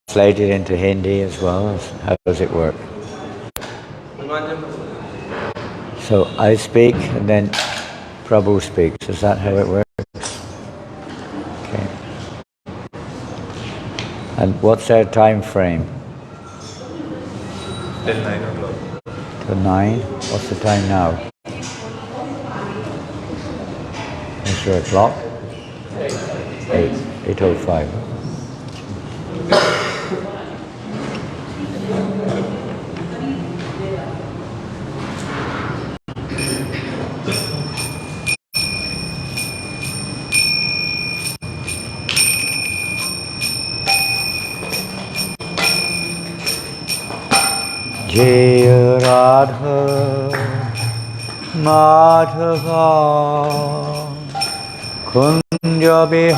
translated into Hindi as well? How does it work? So I speak and then Prabhu speaks. Is that how it works? Okay. And what's our time frame? Till 9 o'clock. Till 9? What's the time now? Is there a clock? 8. 8:05. Jai Radha Madhava Kunja Bihari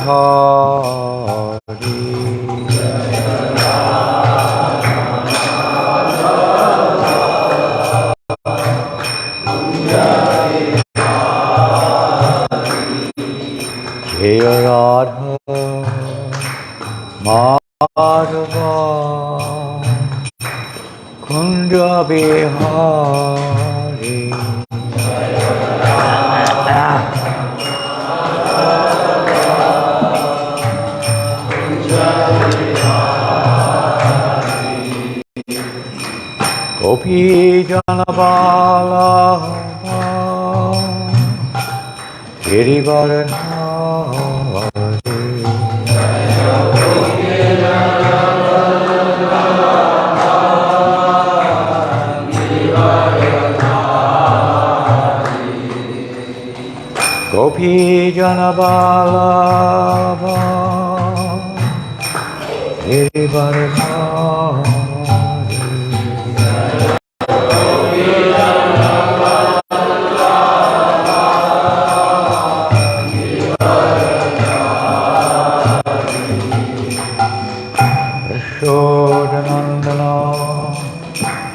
Jai Radha Madhava Kunja Bihari Gopi Janabala Girivaranari Gopi Janabala Girivaranari Yashodanandana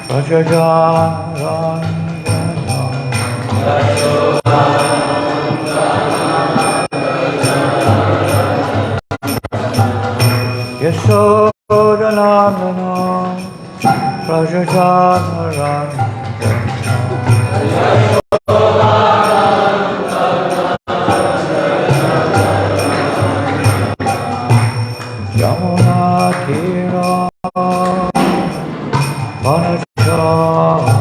Rajajanandana Yashodanandana Rajajanandana Yamuna Tira Vanachari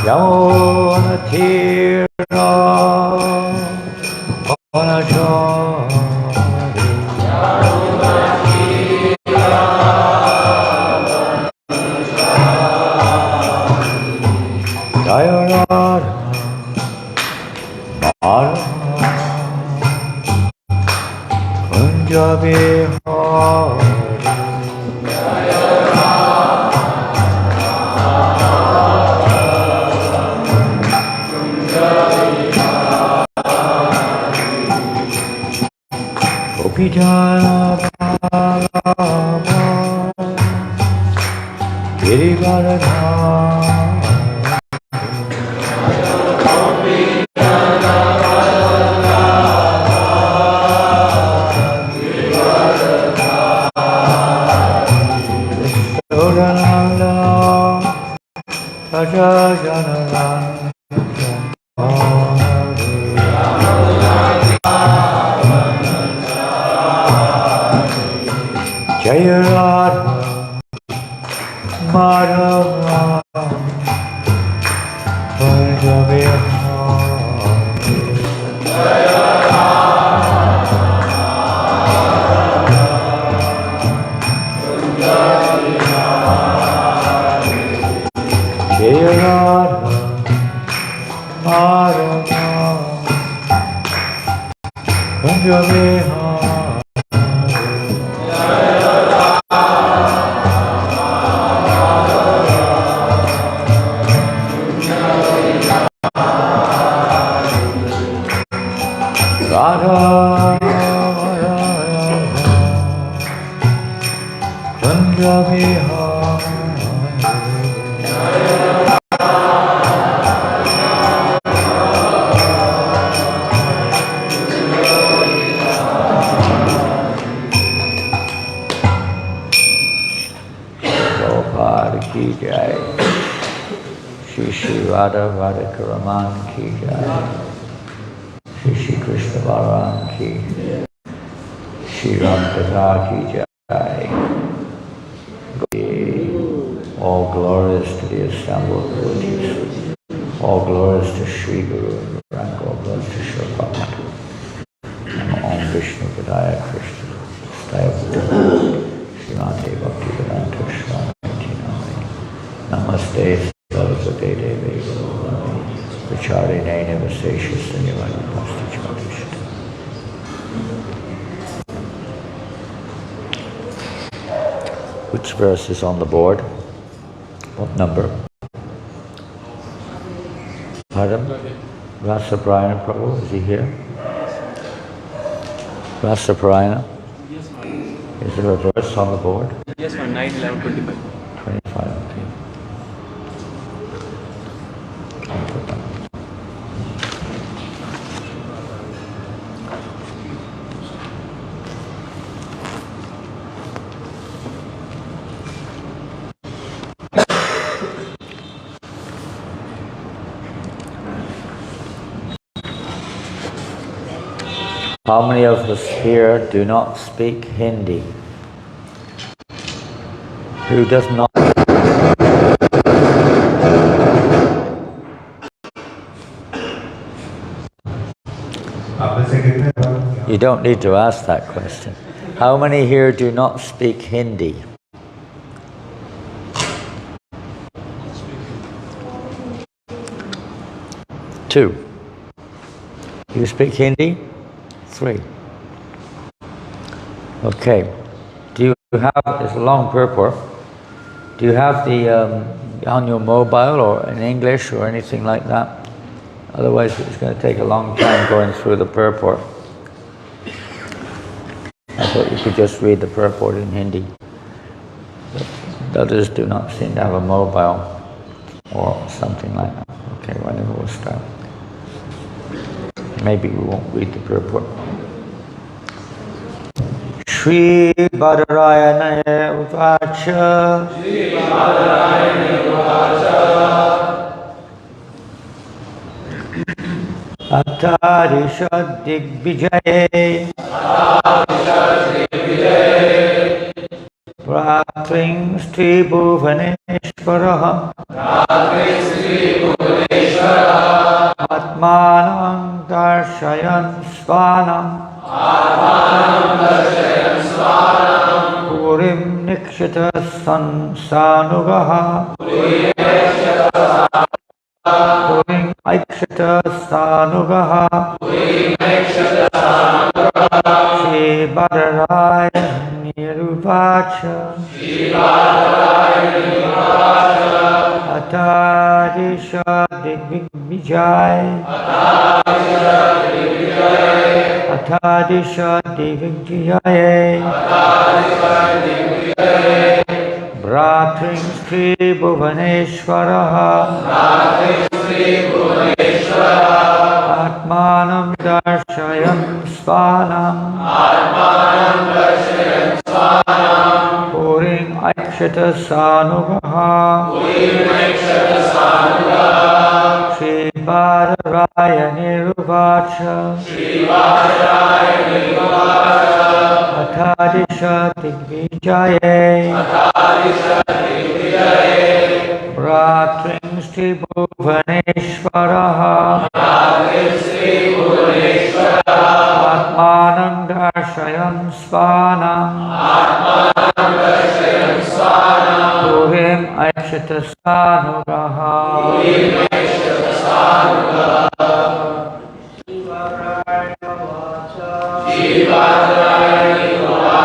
Yamuna Tira Vanachari Jaya Radha Madhava Kunja Bihari Gopi Janabala Girivaranari Jaya Radha Madhava Kunja Bihari Jaya Radha Madhava Kunja Bihari Radha Kunja Bihari Radha Radhika Raman ki jai. Shri Krishna Balaram ki. Shri Ram Katha ki jai. All glories to the assembled devotees. All glories to Sri Guru and Rank. All glories to Sri Prabhupada. Om Vishnu Padaya Krishna. Staya Srimati Bhakti Vedanta Swami Nami. Namaste Saraswati Devi Guruvani. Vicharine Nivasesha Sanyavani Pasti Chadishta. Which verse is on the board? What number? Pardon? Rasa Prayana Prabhu, is he here? Rasa Prayana? Yes, ma'am. Is there a verse on the board? Yes, ma'am. 9, 11, 25. 25, okay. I'll put that. How many of us here do not speak Hindi? Who does not? You don't need to ask that question. How many here do not speak Hindi? Two. You speak Hindi? 3. Okay. Do you have, it's a long purport, do you have the, on your mobile or in English or anything like that? Otherwise it's going to take a long time going through the purport. I thought you could just read the purport in Hindi. But the others do not seem to have a mobile or something like that. Okay, whenever we'll start. Maybe we won't read the purport. Shri Badarayana Uvacha. Shri Badarayana Uvacha. Atarisha Digvijaye. Atarisha Digvijaye. Ratrings Tri Bhuvaneshwaraha. Ratrings Tri Bhuvaneshwaraha. Atmanam Darshayan Svanam. Atmanam Darshayan Svanam. Purim Nikshita Sanugaha. Purim Nikshita Purim Aikshita Sanugaha. Purim Nikshita Sanugaha. Shri Badaraya Niruvacha. Shri Badaraya Niruvacha. Atarisha Digvijay. Atarisha Digvijaye. Atadisha Digvijaye. Atarisha Digvijaye. Bhratrings Tri Bhuvaneshwaraha. Ratrings Tri Bhuvaneshwaraha. Atmanam Darshayan Svanam. Atmanam Darshayan Svanam. Purim Aikshata Sanugaha. Purim Nikshita Sanugaha. Shri Badaraya Niruvacha. Shri Badaraya Niruvacha. Atadisha Digvijaye. Atarisha Digvijaye. Bhratrings Tri Bhuvaneshwaraha. Ratrings Tri Bhuvaneshwaraha. Atmanam Darshayan Svanam. Atmanam Darshayan Svanam. Purim Aikshata Sanugaha. Purim Nikshita Sanugaha. Shri Badaraya Uvacha.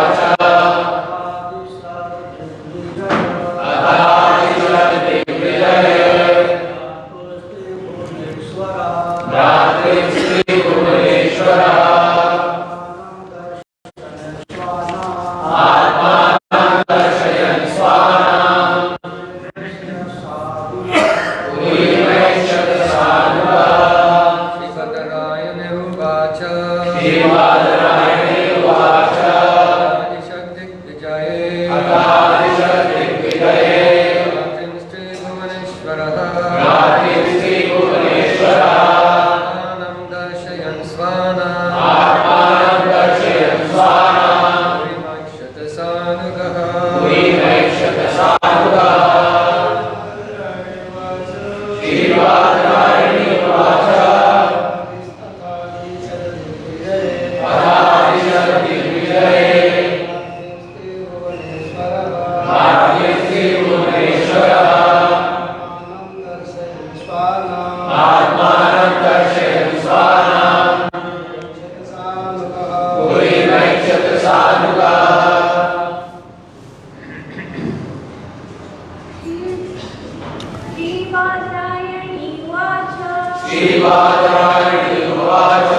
Atarisha Digvijaye. Ratrings Tri Bhuvaneshwaraha. Atmanam Darshayan Svanam. Purim Nikshita Sanugaha. Shri Badarayana Uvacha. Shri Badaraya Uvacha. Atarisha Digvijaye. Atarisha Digvijaye. Ratrings Tri Bhuvaneshwaraha. Ratrings बादरायणे उवाच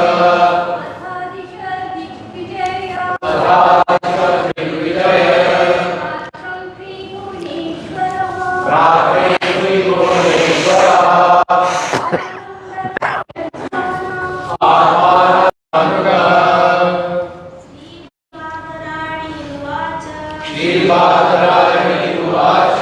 श्रीबादरायणे उवाच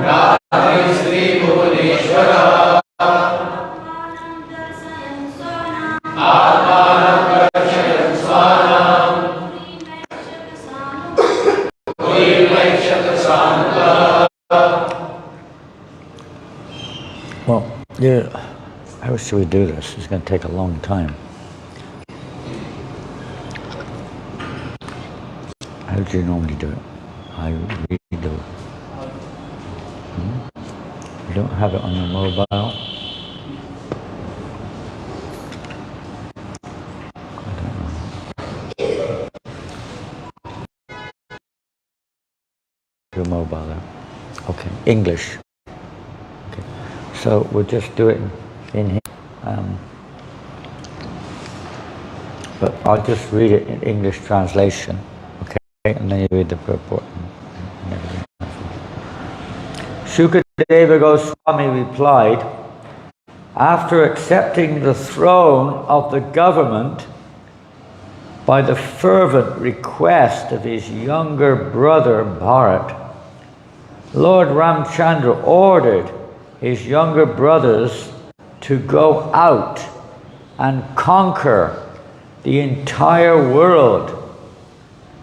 रात्रि श्री भुवनेश्वर आत्मानं दर्शयन् स्वानां Well, yeah, how should we do this? It's going to take a long time. How do you normally do it? I really do it. You don't have it on your mobile? I don't know. Your mobile there. Okay, English. Okay, so we'll just do it in here. But I'll just read it in English translation. Okay, and then you read the purport and everything. Shukadeva Goswami replied, after accepting the throne of the government by the fervent request of his younger brother Bharat, Lord Ramchandra ordered his younger brothers to go out and conquer the entire world,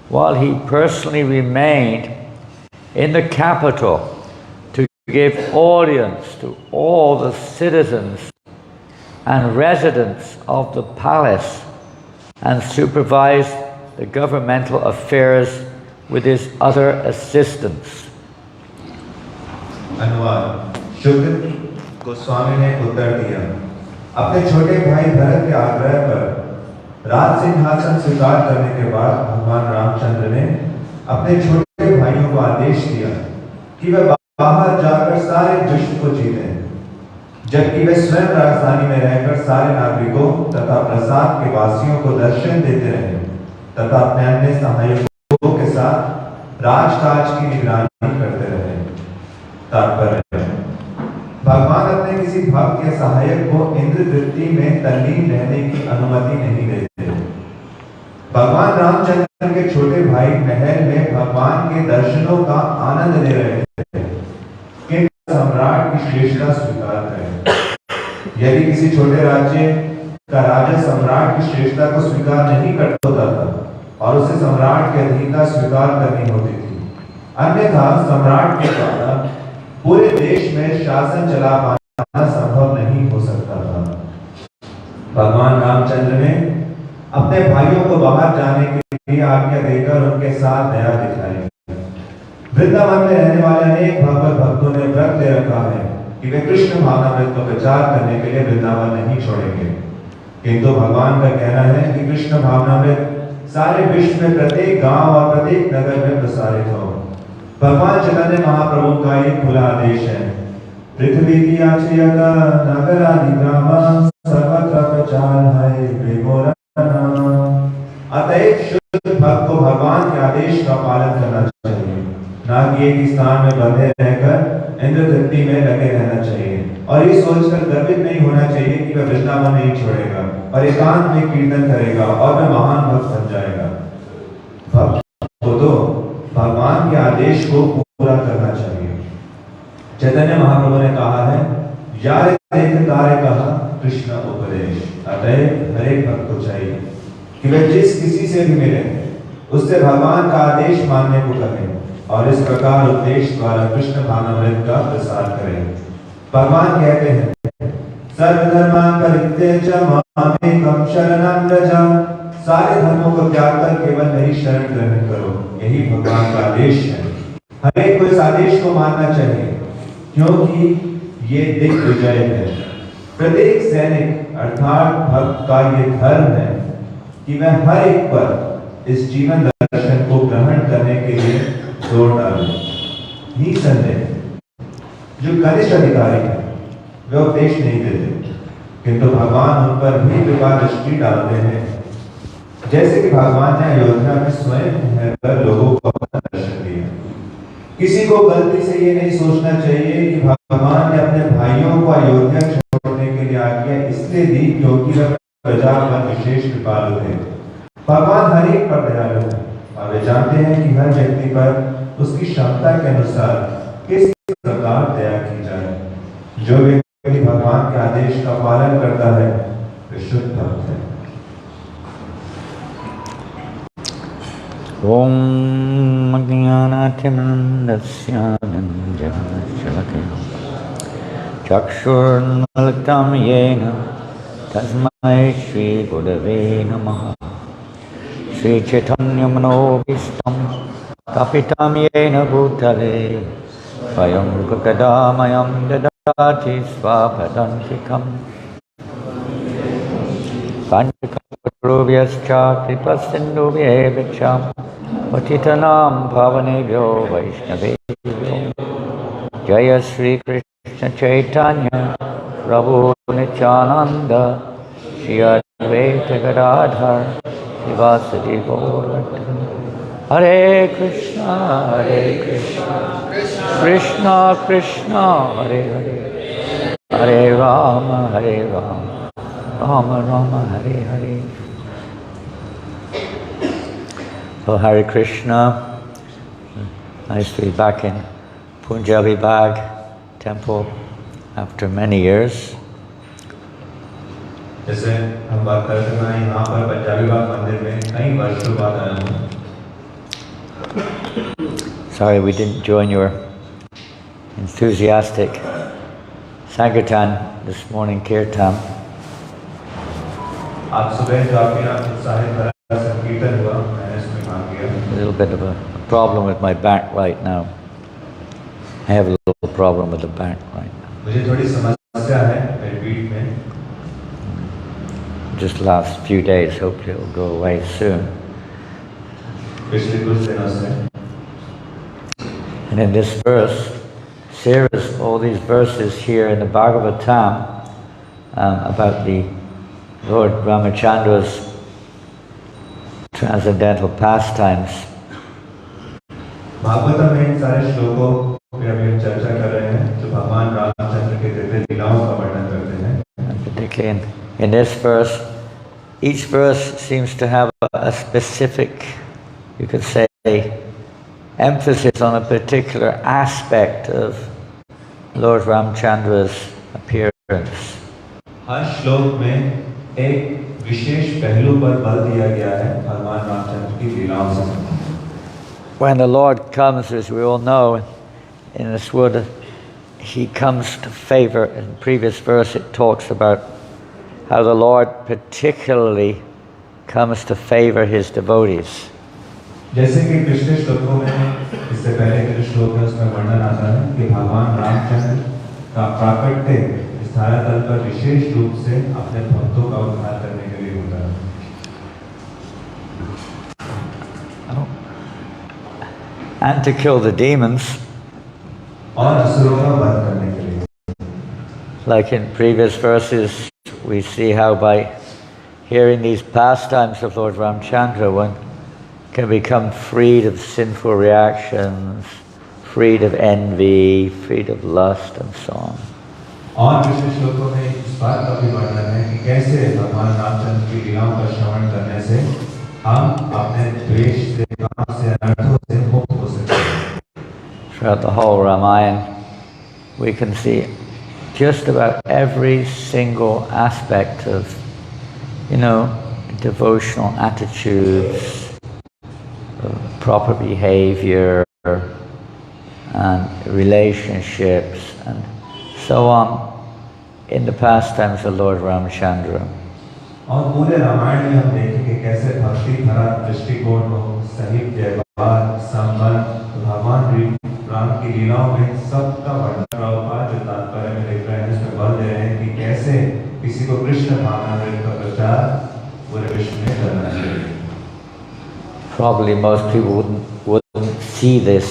while he personally remained in the capital to give audience to all the citizens and residents of the palace and supervise the governmental affairs with his other assistants. अनुवाद। शुक्र गोस्वामी ने उत्तर दिया, अपने छोटे भाई भरत के आग्रह पर राज सिंहासन स्वीकार करने के बाद भगवान रामचंद्र ने अपने छोटे भाइयों को आदेश दिया कि वे बाहर जाकर सारे विश्व को जीतें, जबकि वे स्वयं राजधानी में रहकर सारे नागरिकों तथा प्रसाद के वासियों को दर्शन देते रहे तथा अपने अन्य सहायकों के साथ राजकाज की निगरानी करते रहे। तात्पर्य, भगवान अपने किसी भक्त या सहायक को इंद्र वृत्ति में तल्लीन रहने की अनुमति नहीं देते। भगवान रामचंद्र के छोटे भाई महल में भगवान के दर्शनों का आनंद ले रहे थे कि सम्राट की श्रेष्ठता स्वीकार करें। यदि किसी छोटे राज्य का राजा सम्राट की श्रेष्ठता को स्वीकार नहीं करता था और उसे सम्राट की अधीनता स्वीकार करनी होती थी, अन्यथा सम्राट के द्वारा पूरे देश में शासन चला पाना संभव नहीं हो सकता था। भगवान रामचंद्र ने अपने भाइयों को बाहर जाने के लिए आज्ञा देकर उनके साथ दया दिखाई। वृंदावन में रहने वाले अनेक भगवत भक्तों ने व्रत ले रखा है कि वे कृष्ण भावनामृत को प्रचार करने के लिए वृंदावन नहीं छोड़ेंगे, किंतु भगवान का कहना है कि कृष्ण भावनामृत सारे विश्व में प्रत्येक गांव और प्रत्येक नगर में प्रसारित हो। भगवान चैतन्य महाप्रभु का एक खुला आदेश है, पृथ्वी की आचयत नगर आदि ग्राम सर्वत्र प्रचार है बेगोरा। अतएव शुद्ध भक्त को भगवान के आदेश का पालन करना चाहिए, ना कि एक स्थान में बंधे रहकर इंद्र तृप्ति में लगे रहना चाहिए और ये सोचकर गर्वित नहीं होना चाहिए कि वह वृंदावन नहीं छोड़ेगा और एकांत में कीर्तन करेगा और वह महान भक्त बन जाएगा। भक्त को तो भगवान के आदेश को पूरा करना चाहिए। चैतन्य महाप्रभु ने कहा है, यार देख तारे कहा कृष्ण उपदेश। अतएव हर एक भक्त को चाहिए कि वे जिस किसी से भी मिले उससे भगवान का आदेश मानने को कहें और इस प्रकार उपदेश द्वारा कृष्ण भावनामृत का प्रसार करें। भगवान कहते हैं, सर्वधर्मान् परित्यज्य मामेकं शरणं व्रज। सारे धर्मों को त्याग कर केवल मेरी शरण ग्रहण करो, यही भगवान का आदेश है। हर एक को इस आदेश को मानना चाहिए, क्योंकि ये दिग्विजय है। प्रत्येक सैनिक अर्थात भक्त का ये धर्म है कि वह हर एक पर इस जीवन दर्शन को ग्रहण करने के लिए जोर डालें। निसंदेह जो कनिष्ठ अधिकारी हैं वे उपदेश नहीं देते, किंतु भगवान उन पर भी कृपा दृष्टि डालते हैं, जैसे कि भगवान ने अयोध्या में स्वयं ठहरकर लोगों को अपना दर्शन दिया। किसी को गलती से ये नहीं सोचना चाहिए कि भगवान ने अपने भाइयों को अयोध्या छोड़ने के लिए आज्ञा इसलिए दी क्योंकि वह प्रजा पर विशेष कृपालु थे। भगवान हर एक पर दयालु है और वे जानते हैं कि हर व्यक्ति पर उसकी क्षमता के अनुसार किस प्रकार दया की जाए। जो व्यक्ति भगवान के आदेश का पालन करता है वे शुद्ध भक्त है। ओम अज्ञानातिमन्दस्य ज्ञानञ्जनशलाकया चक्षुर्न्मिलितं येन तस्मै श्रीगुरवे नमः। श्रीचैतन्यमनोभीष्टं स्थापितं येन भूतले स्वयं रूपकदामयं ददाति स्वापदान्तिकम्। पञ्चकल्पतरुभ्यश्च कृपासिन्धुभ्येव च पतितानां पावनेभ्यो वैष्णवेभ्यो जय श्री कृष्ण चैतन्य प्रभु नित्यानंद श्री अद्वैत गदाधर शिवासदि गौरभक्तवृंद। हरे कृष्णा कृष्णा कृष्णा हरे हरे, हरे Ram Ram Ram Hare Hare. So Hare Krishna, nice to be back in Punjabi Bagh temple after many years. जैसे हम बात करते हैं यहाँ पर पंजाबी बाग मंदिर में कई वर्षों बाद आया हूँ। Sorry we didn't join your enthusiastic Sankirtan this morning, Kirtan. आप सुबह जो आपके यहाँ उत्साहित भरा संकीर्तन हुआ, मैंने इसमें भाग लिया। A little bit of a problem with my back right now. I have a little problem with the back right now. मुझे थोड़ी समस्या है मेरी पीठ में। Just last few days, hopefully it will go away soon. पिछले कुछ दिनों से। And in this verse, series, all these verses here in the Bhagavatam about the Lord Ramachandra's transcendental pastimes. Bhagavatam में इन सारे श्लोकों पे अभी हम चर्चा कर रहे हैं जो भगवान रामचंद्र के दिव्य लीलाओं का वर्णन करते हैं। And particularly in this verse, each verse seems to have a specific, you could say, emphasis on a particular aspect of Lord Ramchandra's appearance. हर श्लोक में एक विशेष पहलू पर बल दिया गया है भगवान रामचंद्र की लीलाओं से। When the Lord comes, as we all know, in this world, He comes to favor. In the previous verse it talks about how the Lord particularly comes to favor His devotees. जैसे कि पिछले श्लोकों में इससे पहले के जो श्लोक है उसमें वर्णन आता है कि भगवान रामचंद्र का प्राकट्य इस धरातल पर विशेष रूप से अपने भक्तों का उद्धार करने के लिए होता है। And to kill the demons. और असुरों का वध करने के लिए। Like in previous verses, we see how by hearing these pastimes of Lord Ramchandra, one can become freed of sinful reactions, freed of envy, freed of lust, and so on. और पिछले श्लोकों में इस बात का भी वर्णन है कि कैसे भगवान रामचंद्र की लीलाओं का श्रवण करने से हम अपने द्वेष से, काम से, अनर्थों से मुक्त हो सकते हैं। Throughout the whole Ramayana, we can see just about every single aspect of, devotional attitudes, proper behavior, and relationships, and so on, in the pastimes of Lord Ramchandra. और पूरे रामायण में हम देखेंगे कैसे भक्ति भरा दृष्टिकोण हो, सही व्यवहार, संबंध, भगवान राम की लीलाओं में सबका वर्णन प्रभुपाद जो तात्पर्य में लिख रहे हैं, इसमें बल दे रहे हैं कि कैसे किसी को कृष्ण भावनामृत का प्रचार पूरे विश्व में करना चाहिए। Probably most people wouldn't see this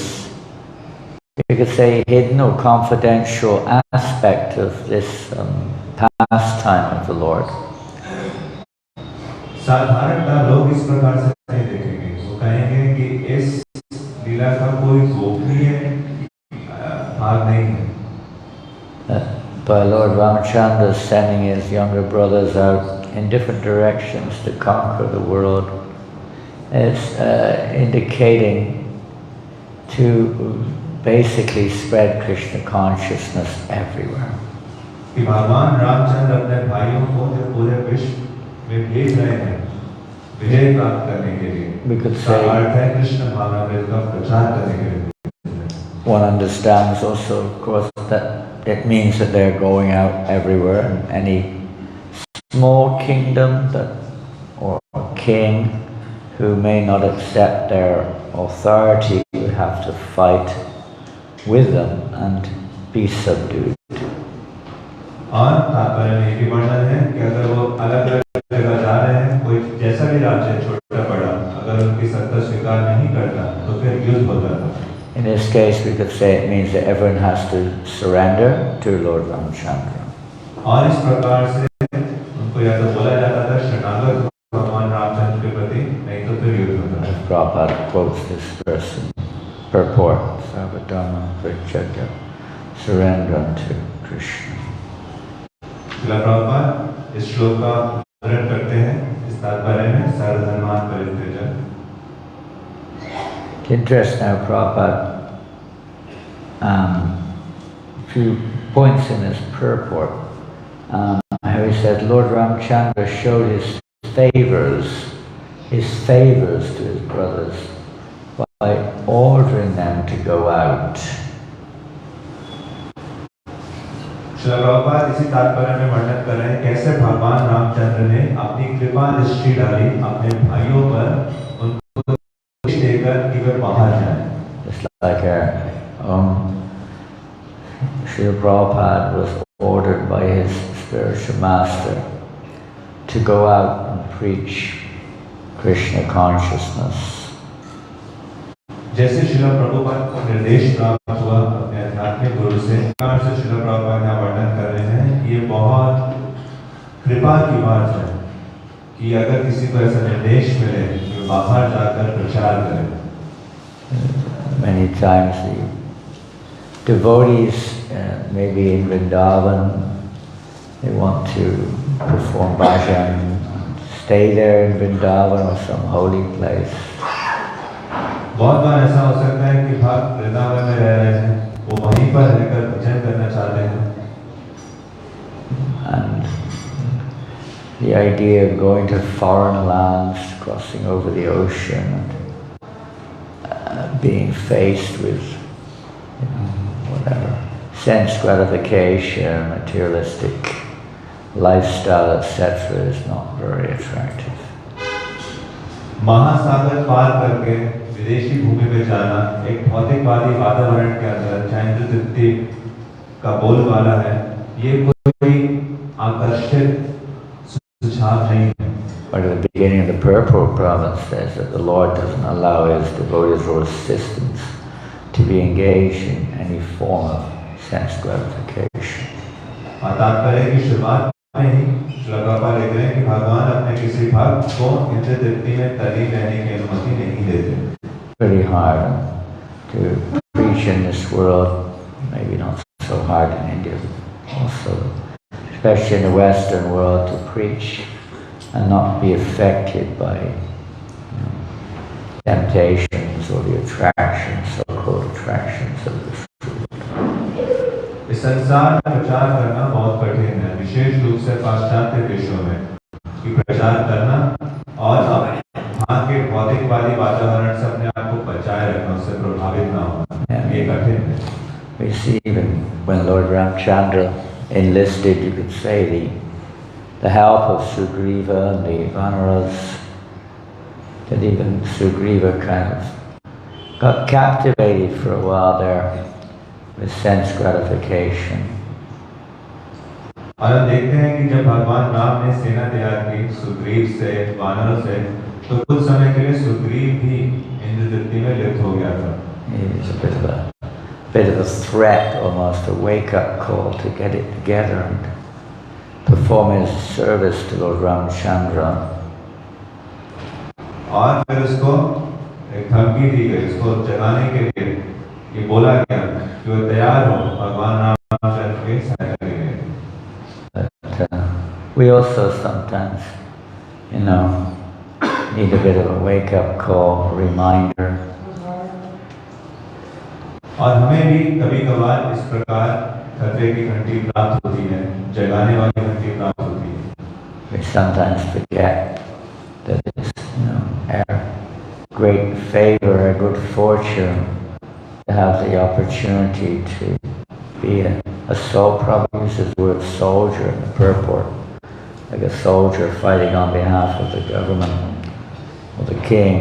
could say, hidden or confidential aspect of this pastime of the Lord. साधारणतः लोग इस प्रकार से नहीं देखेंगे, वो कहेंगे कि इस लीला का कोई गोपनीय भाग नहीं है। By Lord Ramachandra sending his younger brothers out in different directions to conquer the world, it's indicating to basically spread Krishna consciousness everywhere. कि भगवान रामचंद्र अपने भाइयों को जो पूरे विश्व में भेज रहे हैं विजय प्राप्त करने के लिए, We could इसका say- अर्थ है कृष्ण भावनामृत का प्रचार करने के लिए। One understands also, of course, that it means that they're going out everywhere, and any small kingdom or king who may not accept their authority would have to fight with them and be subdued. और तात्पर्य में ये भी वर्णन है कि अगर वो अलग अलग जगह जा रहे हैं, कोई जैसा भी राज्य छोटा बड़ा, अगर उनकी सत्ता स्वीकार नहीं करता तो फिर युद्ध होता था। In this case, we could say it means that everyone has to surrender to Lord Ramachandra. और इस प्रकार से उनको या तो बोला जाता था शरणागत भगवान रामचंद्र के प्रति, नहीं तो फिर युद्ध होता था। As Prabhupada quotes this verse in purport, Sarvadharma Parityajya, surrender unto Krishna. Srila Prabhupada इस श्लोक का उद्धरण करते हैं इस तात्पर्य में सर्वधर्मान परित्यज्य। Interest now, Prabhupada, a few points in his purport. How he said Lord Ramachandra showed his favors to his brothers by ordering them to go out. Srila Prabhupada इसी तात्पर्य में वर्णन कर रहे हैं कैसे भगवान रामचंद्र ने अपनी कृपा दृष्टि डाली अपने भाइयों पर, उनको देकर कि वे बाहर जाएं। Just like Srila Prabhupada was ordered by his spiritual master to go out and preach Krishna consciousness. जैसे श्रील प्रभुपाद को निर्देश प्राप्त हुआ अपने आध्यात्मिक गुरु से, श्रील प्रभुपाद यहाँ वर्णन कर रहे हैं कि ये बहुत कृपा की बात है कि अगर किसी को ऐसा निर्देश मिले कि बाहर जाकर प्रचार करें। Many times the devotees, maybe in Vrindavan, they want to perform bhajan, stay there in Vrindavan or some holy place. बहुत बार ऐसा हो सकता है कि भक्त वृंदावन में रह रहे हैं, वो वहीं पर रहकर भजन करना चाहते हैं। And the idea of going to foreign lands, crossing over the ocean, and being faced with whatever sense gratification, materialistic lifestyle, etc., is not very attractive. महासागर पार करके विदेशी भूमि पे जाना, एक भौतिकवादी वातावरण के अंदर, चाहे जो तृप्ति का बोलबाला है, ये कोई आकर्षित सुझाव नहीं है। But at the beginning of the purport, Prabhupada says that the Lord doesn't allow his devotees or assistants to be engaged in any form of sense gratification. तात्पर्य की शुरुआत में ही श्रील प्रभुपाद लिख रहे हैं कि भगवान अपने किसी भक्त को इंद्रिय तृप्ति में तली रहने की अनुमति नहीं देते। Very hard to preach in this world, maybe not so hard in India, but also, especially in the Western world, to preach and not be affected by temptations or the attractions, so-called attractions of this world. इस संसार में प्रचार करना बहुत कठिन है, विशेष रूप से पाश्चात्य देशों में, कि प्रचार करना और वहाँ के भौतिकवादी वातावरण से अपने आप को बचाए रखना, उससे प्रभावित ना होना, ये कठिन है। We see even when Lord Ramachandra enlisted, you could say, the help of Sugriva and the Vanaras, that even Sugriva kind of got captivated for a while there with sense gratification. और हम देखते हैं कि जब भगवान राम ने सेना तैयार की सुग्रीव से, वानरों से, तो कुछ समय के लिए सुग्रीव भी इंद्र तृप्ति में लिप्त हो गया था। He was a bit of a bit of a threat, almost a wake-up call to get it together and perform his service to Lord Ramchandra. और फिर उसको एक धमकी दी गई, उसको जगाने के लिए ये बोला गया कि वो तैयार हो भगवान रामचंद्र की सहायता के लिए। But we also sometimes, need a bit of a wake-up call, a reminder. और हमें भी कभी-कभार इस प्रकार खतरे की घंटी प्राप्त होती है, जगाने वाली घंटी प्राप्त होती है। We sometimes forget that it's, our great favor, a good fortune to have the opportunity to be a soul. Probably uses the word soldier in the purport, like a soldier fighting on behalf of the government or the king.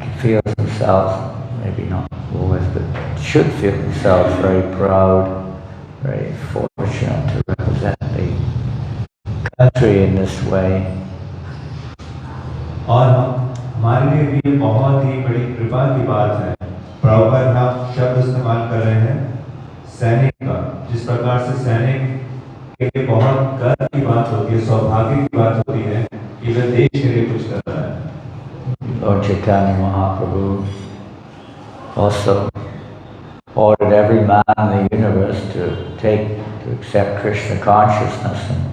He feels himself, maybe not always, but should feel himself very proud, very fortunate to represent the country in this way. और हमारे लिए भी ये बहुत ही बड़ी कृपा की बात है। प्रभुपाद हम शब्द इस्तेमाल कर रहे हैं सैनिक का, जिस प्रकार से सैनिक के लिए बहुत गर्व की बात होती है, सौभाग्य की बात होती है कि वह देश के लिए कुछ कर रहा है। Lord Chaitanya Mahaprabhu also ordered every man in the universe to accept Krishna consciousness and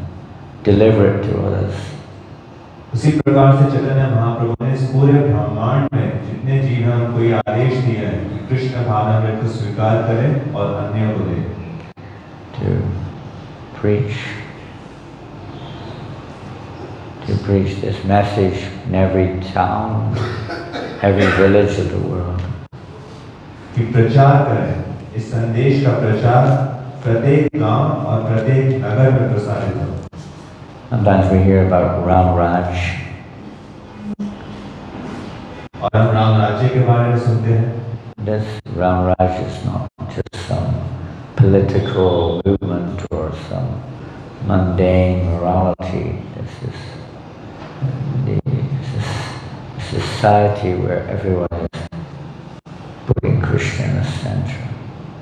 deliver it to others. उसी प्रकार से चैतन्य महाप्रभु ने इस पूरे ब्रह्मांड में जितने जीव हैं उनको ये आदेश दिया है कि कृष्ण भावना को स्वीकार करें और अन्यों को दें। To preach this message in every town, every village of the world. कि प्रचार करें, इस संदेश का प्रचार प्रत्येक गांव और प्रत्येक नगर में प्रसारित हो। Sometimes we hear about Ram Raj. और हम राम राज्य के बारे में सुनते हैं। This Ram Raj is not just some political movement or some mundane morality. This is a society where everyone is putting Krishna in the center.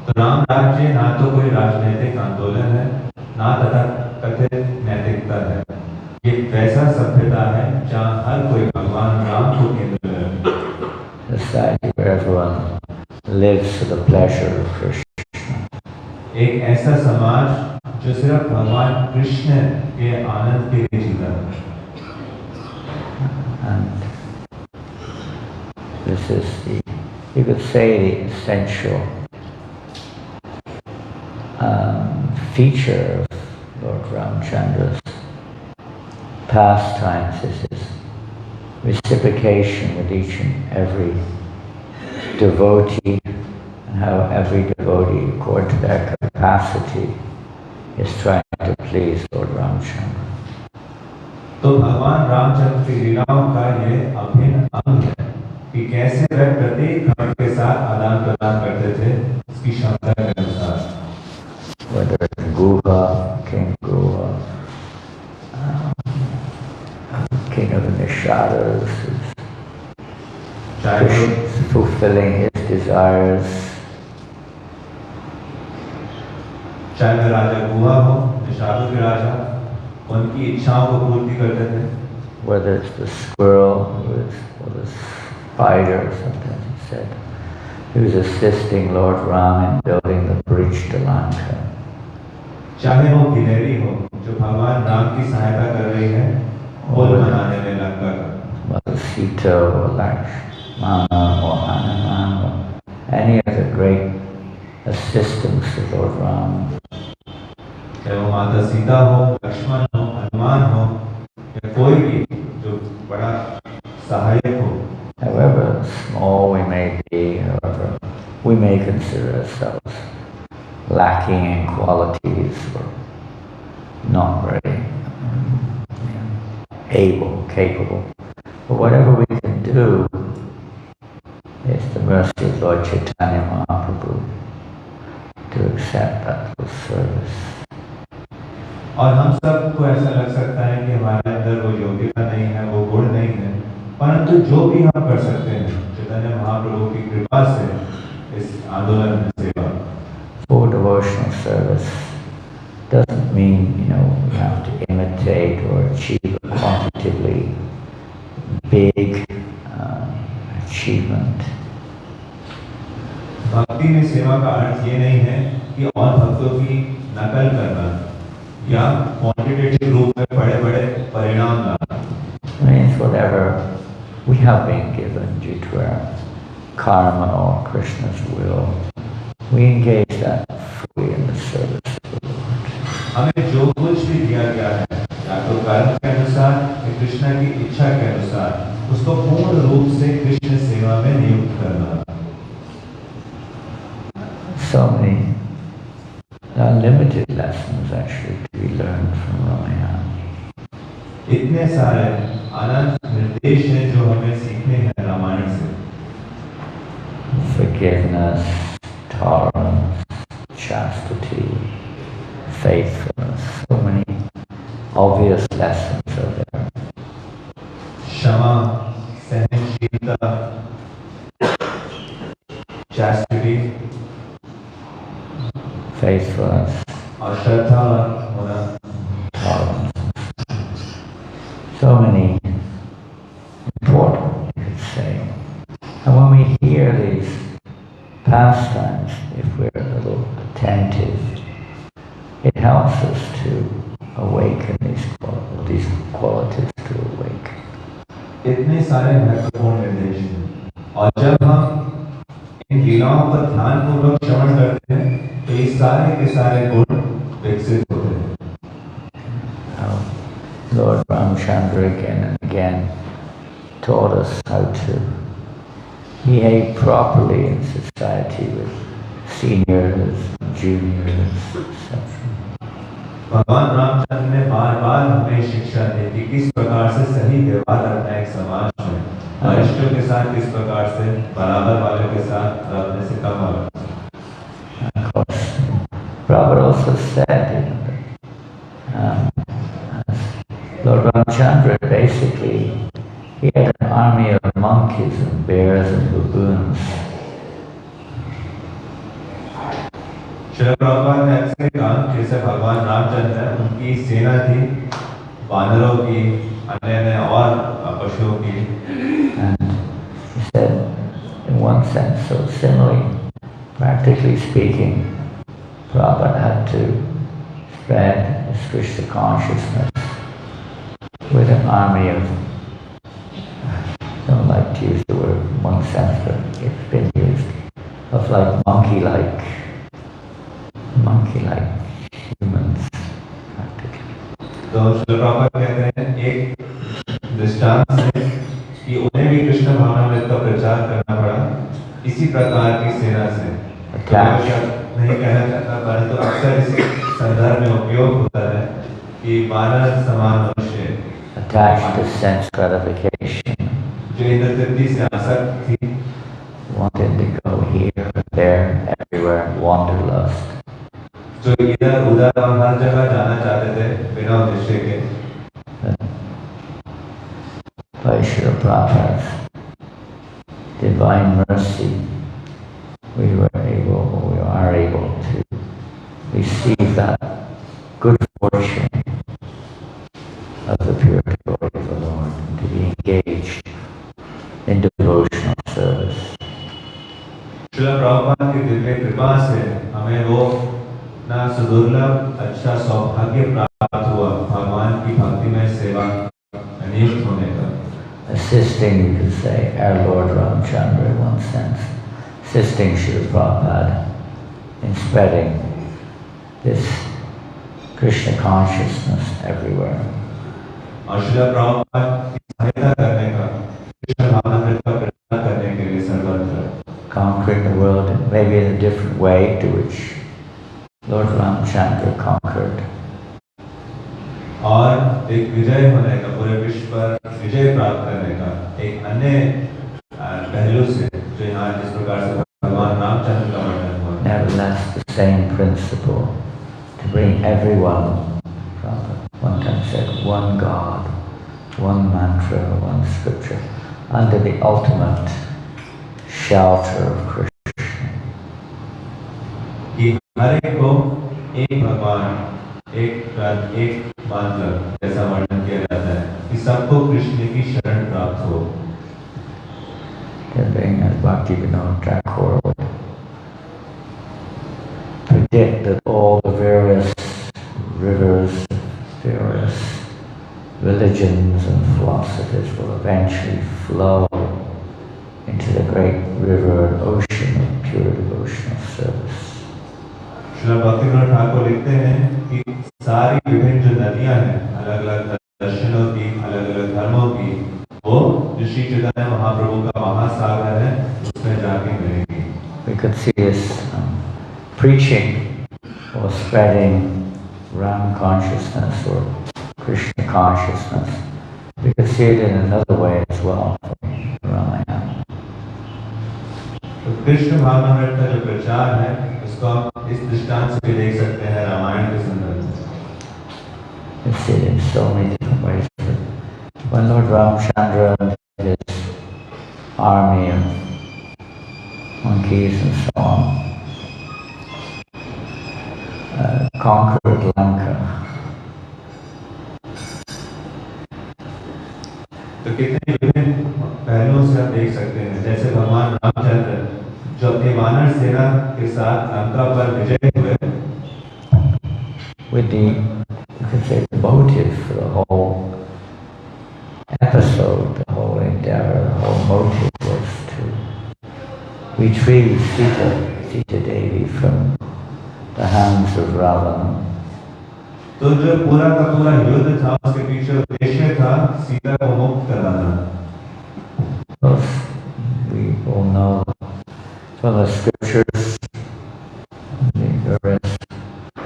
तो राम राज्य ना तो कोई राजनीतिक आंदोलन है, ना तथा कथित नैतिकता है। ये वैसा सभ्यता है जहाँ हर कोई भगवान राम को केंद्र में रखे। Society where everyone lives for the pleasure of Krishna. एक ऐसा समाज जो सिर्फ भगवान कृष्ण के आनंद के लिए जीता है। And this is you could say, the essential feature of Lord Ramchandra's pastimes is his reciprocation with each and every devotee, and how every devotee, according to their capacity, is trying to please Lord Ramchandra. तो भगवान रामचंद्र की लीलाओं का ये अभिन्न अंग है कि कैसे वह प्रत्येक भक्त के साथ आदान प्रदान करते थे उसकी क्षमता के अनुसार। Whether it's Guha, King Guha, King of the Nishadas, fulfilling his desires. चाहे वह राजा गुहा हो, निषादों के राजा, उनकी इच्छाओं को पूर्ति करते थे। Whether it's the squirrel or the spider, sometimes he said, he was assisting Lord Ram in building the bridge to Lanka. चाहे वो गिलहरी हो जो भगवान राम की सहायता कर रही है पुल बनाने में लंका का, whether Sita or Lakshmana or Hanuman or any other great assistants to Lord Ram. चाहे वो माता सीता हो, लक्ष्मण हो, हनुमान हो, या कोई भी जो बड़ा सहायक हो। However small we may be, however we may consider ourselves lacking in qualities or not very able, capable. But whatever we can do is the mercy of Lord Chaitanya Mahaprabhu to accept that full service. और हम सबको ऐसा लग सकता है कि हमारे अंदर वो योग्यता नहीं है, वो गुण नहीं है, परंतु जो भी हम कर सकते हैं चैतन्य महाप्रभु की कृपा से इस आंदोलन में devotional service doesn't mean, you have to imitate or achieve a quantitatively big achievement. भक्ति में सेवा का अर्थ ये नहीं है कि और भक्तों की नकल करना या क्वांटिटेटिव रूप में बड़े-बड़े परिणाम लाना. Means whatever we have been given due to our karma or Krishna's will, we engage that fully in the service of the Lord. हमें जो कुछ भी दिया गया है, या तो कर्म के अनुसार या कृष्ण की इच्छा के अनुसार, उसको पूर्ण रूप से कृष्ण सेवा में नियुक्त करना. So many limited lessons actually to be learned from Ramayana. इतने सारे अनंत निर्देश हैं जो हमें सीखने हैं रामायण से. Forgiveness, tolerance, chastity, faithfulness. So many obvious lessons are there. क्षमा, सहनशीलता, chastity, faithfulness, और श्रद्धावान होना. tolerance. So many important, you could say. And when we hear these pastimes, if we're a little attentive, it helps us to awaken these qualities to awaken. इतने सारे महत्वपूर्ण निर्देश हैं, और जब हम इन लीलाओं पर ध्यानपूर्वक श्रवण करते हैं, तो ये सारे के सारे गुण विकसित होते हैं. Lord Ramchandra again and again taught us how to behave properly in society with seniors, juniors, etc. भगवान रामचंद्र ने बार-बार हमें शिक्षा दी कि किस प्रकार से सही व्यवहार रखना है समाज में, वरिष्ठों के साथ किस प्रकार से, बराबर वालों के साथ, और अपने से कम वालों के साथ. Of course, Prabhupada also said Lord Ramchandra basically, he had an army of monkeys and bears and baboons. Srila Prabhupada ने अक्सर कहा जैसे भगवान रामचंद्र है, उनकी सेना थी वानरों की, अन्य और पशुओं की. And he said, in one sense, so similarly, practically speaking, Prabhupada had to spread his Krishna consciousness with an army of, I don't like to use the word one sense, but it's been used, of like monkey-like humans, practically. तो श्रील प्रभुपाद कहते हैं एक दृष्टांत से कि उन्हें भी कृष्ण भावनामृत का प्रचार करना पड़ा इसी प्रकार की सेना से. नहीं कहना चाहता, परंतु अक्सर इस संदर्भ में उपयोग होता है कि वानर समान मनुष्य attached to sense gratification, जो इंद्र तृप्ति से आसक्त थी, wanted to go here, there, everywhere, wanderlust. जो इधर उधर और हर जगह जाना चाहते थे बिना उद्देश्य के. By Srila Prabhupada's divine mercy, we are able to receive that good fortune of the pure glory of the Lord and to be engaged in devotional service. Srila Prabhupada की दिव्य कृपा से हमें वो ना सुदुर्लभ अच्छा सौभाग्य प्राप्त हुआ भगवान की भक्तिमय सेवा में नियुक्त होने का. Assisting, you could say, our Lord Ramchandra in one sense, assisting Srila Prabhupada in spreading this Krishna consciousness everywhere. और श्रील प्रभुपाद की सहायता करने का, कृष्ण भावनामृत का प्रचार करने के लिए सर्वत्र. Conquering the world maybe in a different way to which Lord Ramchandra conquered. और एक विजय होने का, पूरे विश्व पर विजय प्राप्त करने का एक अन्य पहलू से जो यहाँ जिस प्रकार से भगवान रामचंद्र का वर्णन हुआ. Nevertheless, the same principle to bring everyone, one time said, one God, one mantra, one scripture, under the ultimate shelter of Krishna. कि हर एक को एक भगवान, एक तत्व, एक मंत्र जैसा वर्णन किया जाता है कि सबको कृष्ण की शरण प्राप्त हो। Being as Bhaktivinoda Thakur would predict that all the various rivers, various religions and philosophies will eventually flow into the great river and ocean of pure devotional service. Shri Bhaktivinod Thakur लिखते हैं कि सारी विभिन्न जो नदियां हैं, अलग अलग दर्शनों की, अलग अलग धर्मों की, वो जो श्री चैतन्य महाप्रभु का महासागर है, उसमें जाके मिलेंगी। We could see this preaching or spreading Ram consciousness or Krishna consciousness. We could see it in another way as well for Ramayana. तो कृष्ण भावनामृत का जो प्रचार है, उसको हम इस दृष्टांत से भी देख सकते हैं रामायण के संदर्भ में। We see it in so many different ways. When Lord Ramchandra and his army of monkeys and so on conquered Lanka, तो कितने विभिन्न पहलुओं से हम देख सकते हैं। जैसे भगवान रामचंद्र जो अपनी वानर सेना के साथ लंका पर विजय हुए, with the, you could say, the motive for the whole episode, the whole endeavor, the whole motive was to retrieve Sita Devi from the hands of Ravana. तो जो पूरा का पूरा युद्ध था, उसके पीछे उद्देश्य था सीता को मुक्त कराना। We all know from the scriptures, the various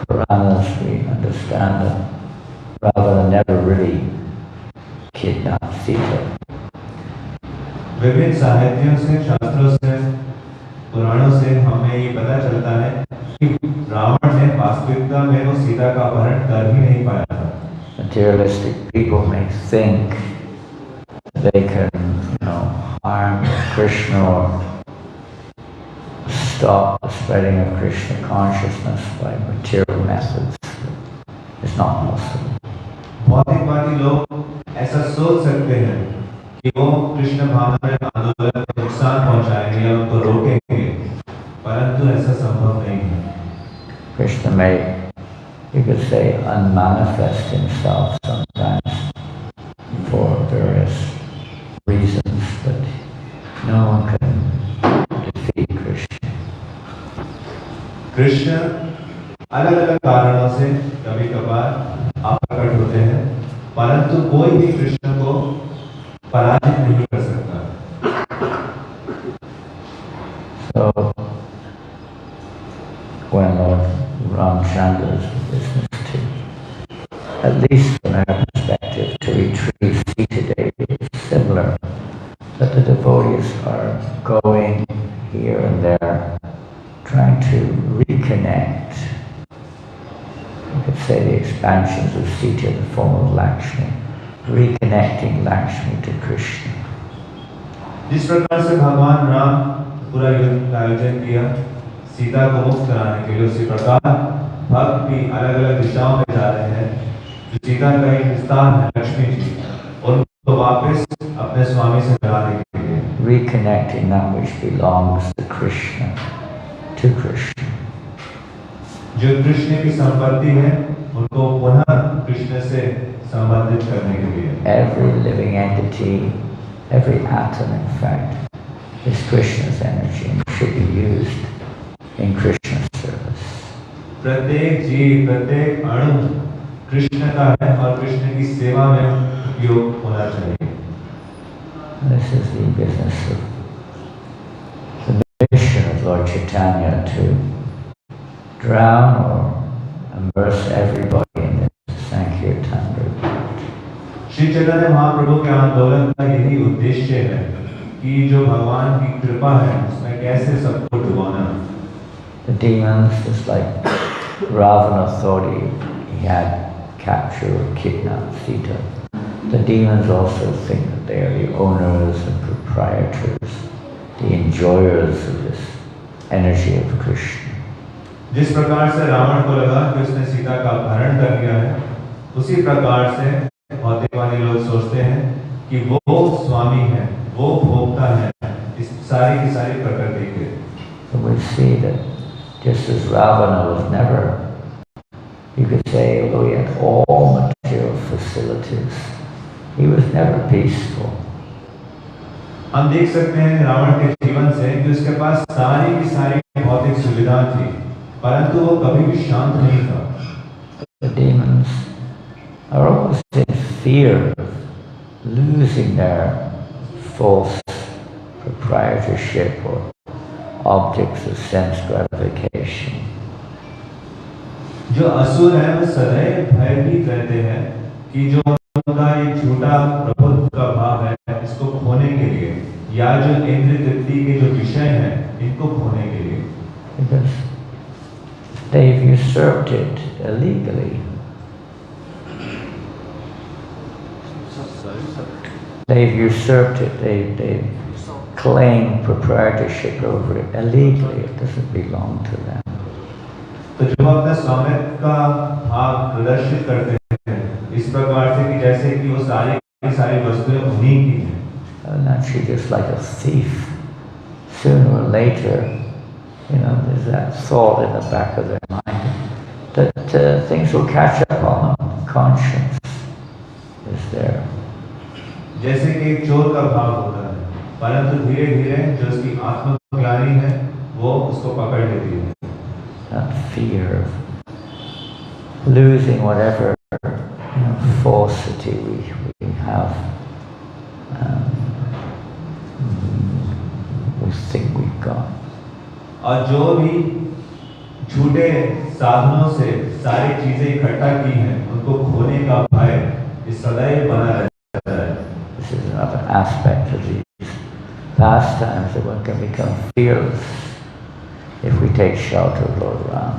Puranas, we understand that Ravana never really kidnapped Sita. विभिन्न साहित्यों से, शास्त्रों से, पुराणों से हमें ये पता चलता है कि रावण ने वास्तविकता में वो सीता का अपहरण कर ही नहीं पाया था। Materialistic people may think they can, harm Krishna or stop the spreading of Krishna consciousness by material methods. It's not possible. भौतिकवादी लोग ऐसा सोच सकते हैं कि वो कृष्ण भावना में आंदोलन को नुकसान पहुंचाएंगे या उनको रोकेंगे, परंतु ऐसा संभव नहीं है। Krishna may, you could say, unmanifest himself sometimes for various reasons, but no one can defeat Krishna. Krishna अलग अलग कारणों से कभी कभार आप प्रकट होते हैं, परंतु कोई भी कृष्ण को पराजित नहीं कर सकता। So, when Lord Ramchandra's business to, at least from our perspective, to retrieve Sita Devi is similar, that the devotees are going here and there, trying to reconnect, you could say, the expansions of Sita in the form of Lakshmi, reconnecting Lakshmi to Krishna. जिस प्रकार से भगवान राम पूरा युद्ध का आयोजन किया सीता को मुक्त कराने के लिए, उसी प्रकार भक्त भी अलग अलग दिशाओं में जा रहे हैं। जो सीता का एक स्थान है लक्ष्मी जी, उनको वापस अपने स्वामी से मिलाने के लिए, Reconnecting that which belongs to Krishna, to Krishna. जो कृष्ण की संपत्ति है उनको पुनः कृष्ण से संबंधित करने के लिए। Every living entity, every atom, in fact, is Krishna's energy and should be used in Krishna's service. प्रत्येक जीव, प्रत्येक अणु कृष्ण का है और कृष्ण की सेवा में उपयोग होना चाहिए। This is the business of the mission of Lord Chaitanya, to drown or immerse everybody in the Sankirtan route. Shri Chaitanya Mahaprabhu के आंदोलन का यही उद्देश्य है कि जो भगवान की कृपा है उसमें कैसे सबको डुबाना। The demons, just like Ravana thought he had captured or kidnapped Sita, the demons also think that they are the owners and proprietors, the enjoyers of this energy of Krishna. जिस प्रकार से रावण को लगा कि उसने सीता का अपहरण कर लिया है, उसी प्रकार से भौतिकवादी लोग सोचते हैं कि वो स्वामी है, वो भोक्ता है इस सारी की सारी प्रकृति के। So we see that just as Ravana was never, you could say, although he had all material facilities, he was never peaceful. हम देख सकते हैं रावण के जीवन से कि उसके पास सारी की सारी भौतिक सुविधा थी, परंतु वो कभी भी शांत नहीं था। The demons are always in fear of losing their false proprietorship or objects of sense gratification. जो असुर हैं वो सदैव भयभीत रहते हैं कि जो उनका ये झूठा प्रभुत्व का भाव है, इसको खोने के लिए, या जो इंद्रिय तृप्ति के जो विषय हैं, इनको खोने के लिए। Because they've usurped it illegally. They've usurped it. They claim proprietorship over it illegally. It doesn't belong to them. तो जो अपने स्वामित्व का भाव प्रदर्शित करते हैं इस प्रकार से कि जैसे कि वो सारी वस्तुएं उन्हीं की हैं। And actually, just like a thief, sooner or later, there's that thought in the back of their mind that things will catch up on them. Conscience is there. जैसे कि एक चोर का भाव होता है, परंतु धीरे धीरे जो उसकी आत्मग्लानि है वो उसको पकड़ लेती है। That fear of losing whatever falsity we have, we think we've got. और जो भी झूठे साधनों से सारी चीजें इकट्ठा की हैं, उनको खोने का भय इस सदैव बना रहता है। This is another aspect of these pastimes, that one can become fearless if we take shelter of Lord Ram.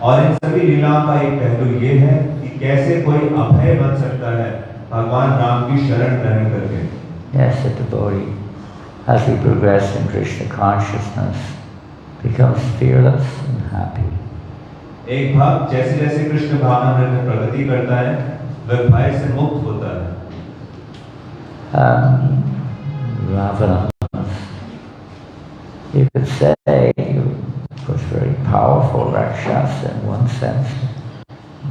और इन सभी लीलाओं का एक पहलू ये है कि कैसे कोई अभय बन सकता है भगवान राम की शरण ग्रहण करके। Yes, a devotee, as we progress in Krishna consciousness, becomes fearless and happy. एक भक्त जैसे जैसे कृष्ण भावना में प्रगति करता है, वह भय से मुक्त होता है। Ravana, you could say, was very powerful Rakshasa in one sense.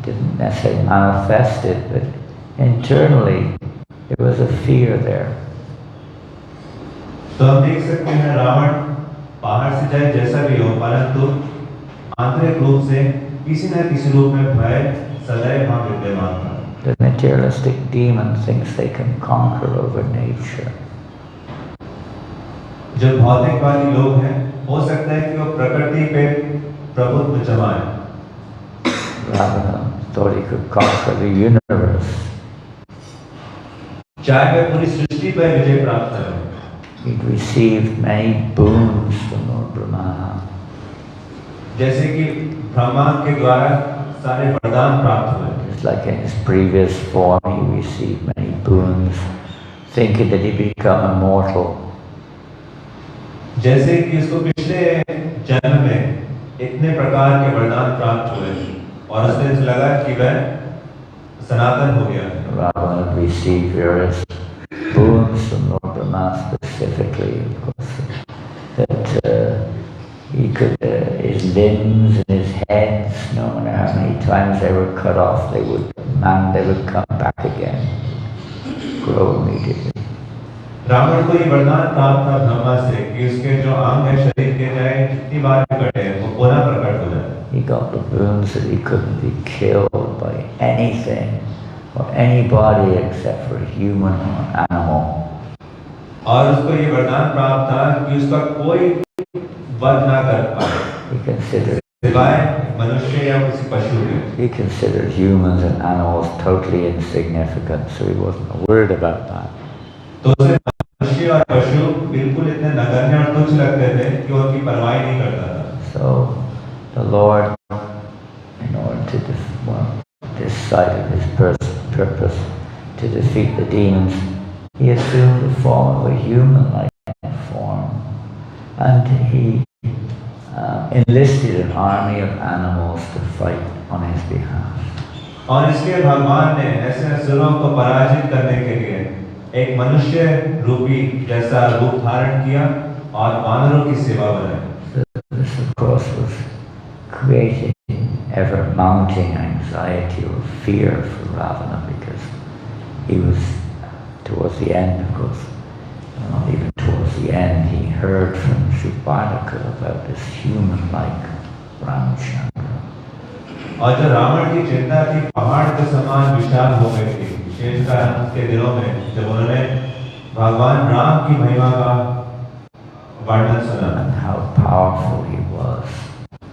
Didn't necessarily manifest it, but internally there was a fear there. तो हम देख सकते हैं रावण बाहर से चाहे जैसा भी हो, परंतु आंतरिक रूप से किसी न किसी रूप में भय सदैव वहां विद्यमान था। The materialistic demon thinks they can conquer over nature. जो भौतिकवादी लोग हैं, हो सकता है कि वो प्रकृति पे प्रभुत्व जमाएं। Ravana thought he could conquer the universe. चाहे वे पूरी सृष्टि पर विजय प्राप्त करें। He'd received many boons from Lord Brahma. जैसे कि ब्रह्मा के द्वारा सारे वरदान प्राप्त हुए। Just like in his previous form, he received many boons, thinking that he'd become immortal. जैसे कि उसको पिछले जन्म में इतने प्रकार के वरदान प्राप्त हुए और उसने लगा कि वह सनातन हो गया। Ravana had received various boons from Lord Brahma, specifically, of course, that he could, his limbs and his heads, no matter how many times they were cut off, they would come back again, grow immediately. Ravan को ये वरदान प्राप्त था ब्रह्मा से कि उसके जो अंग है शरीर के चाहे जितनी बार भी कटे वो पुनः प्रकट हो जाए। He got the boons that he couldn't be killed by anything or anybody except for a human or an animal. और उसको ये वरदान प्राप्त था कि उसका कोई वध ना कर पाए। He considered सिवाय मनुष्य या किसी पशु के। He considered humans and animals totally insignificant, so he wasn't worried about that. तो उसे मनुष्य और पशु बिल्कुल इतने नगण्य और तुच्छ लगते थे कि वो उनकी परवाह नहीं करता था। So the Lord, in order to decide his purpose to defeat the demons, he assumed the form of a human-like form, and he enlisted an army of animals to fight on his behalf. और इसलिए भगवान ने ऐसे असुरों को पराजित करने के लिए एक मनुष्य रूपी जैसा रूप धारण किया और वानरों की सेवा बनाई. This, of course, was creating ever mounting anxiety or fear for Ravana, because he was, towards the end, of course, not even towards the end, he heard from Shubhalaka about this human-like Ramchandra. और जो रावण की चिंता थी पहाड़ के समान विशाल हो गई थी शेषकाल के दिनों में, जब उन्होंने भगवान राम की महिमा का वर्णन सुना, And how powerful he was.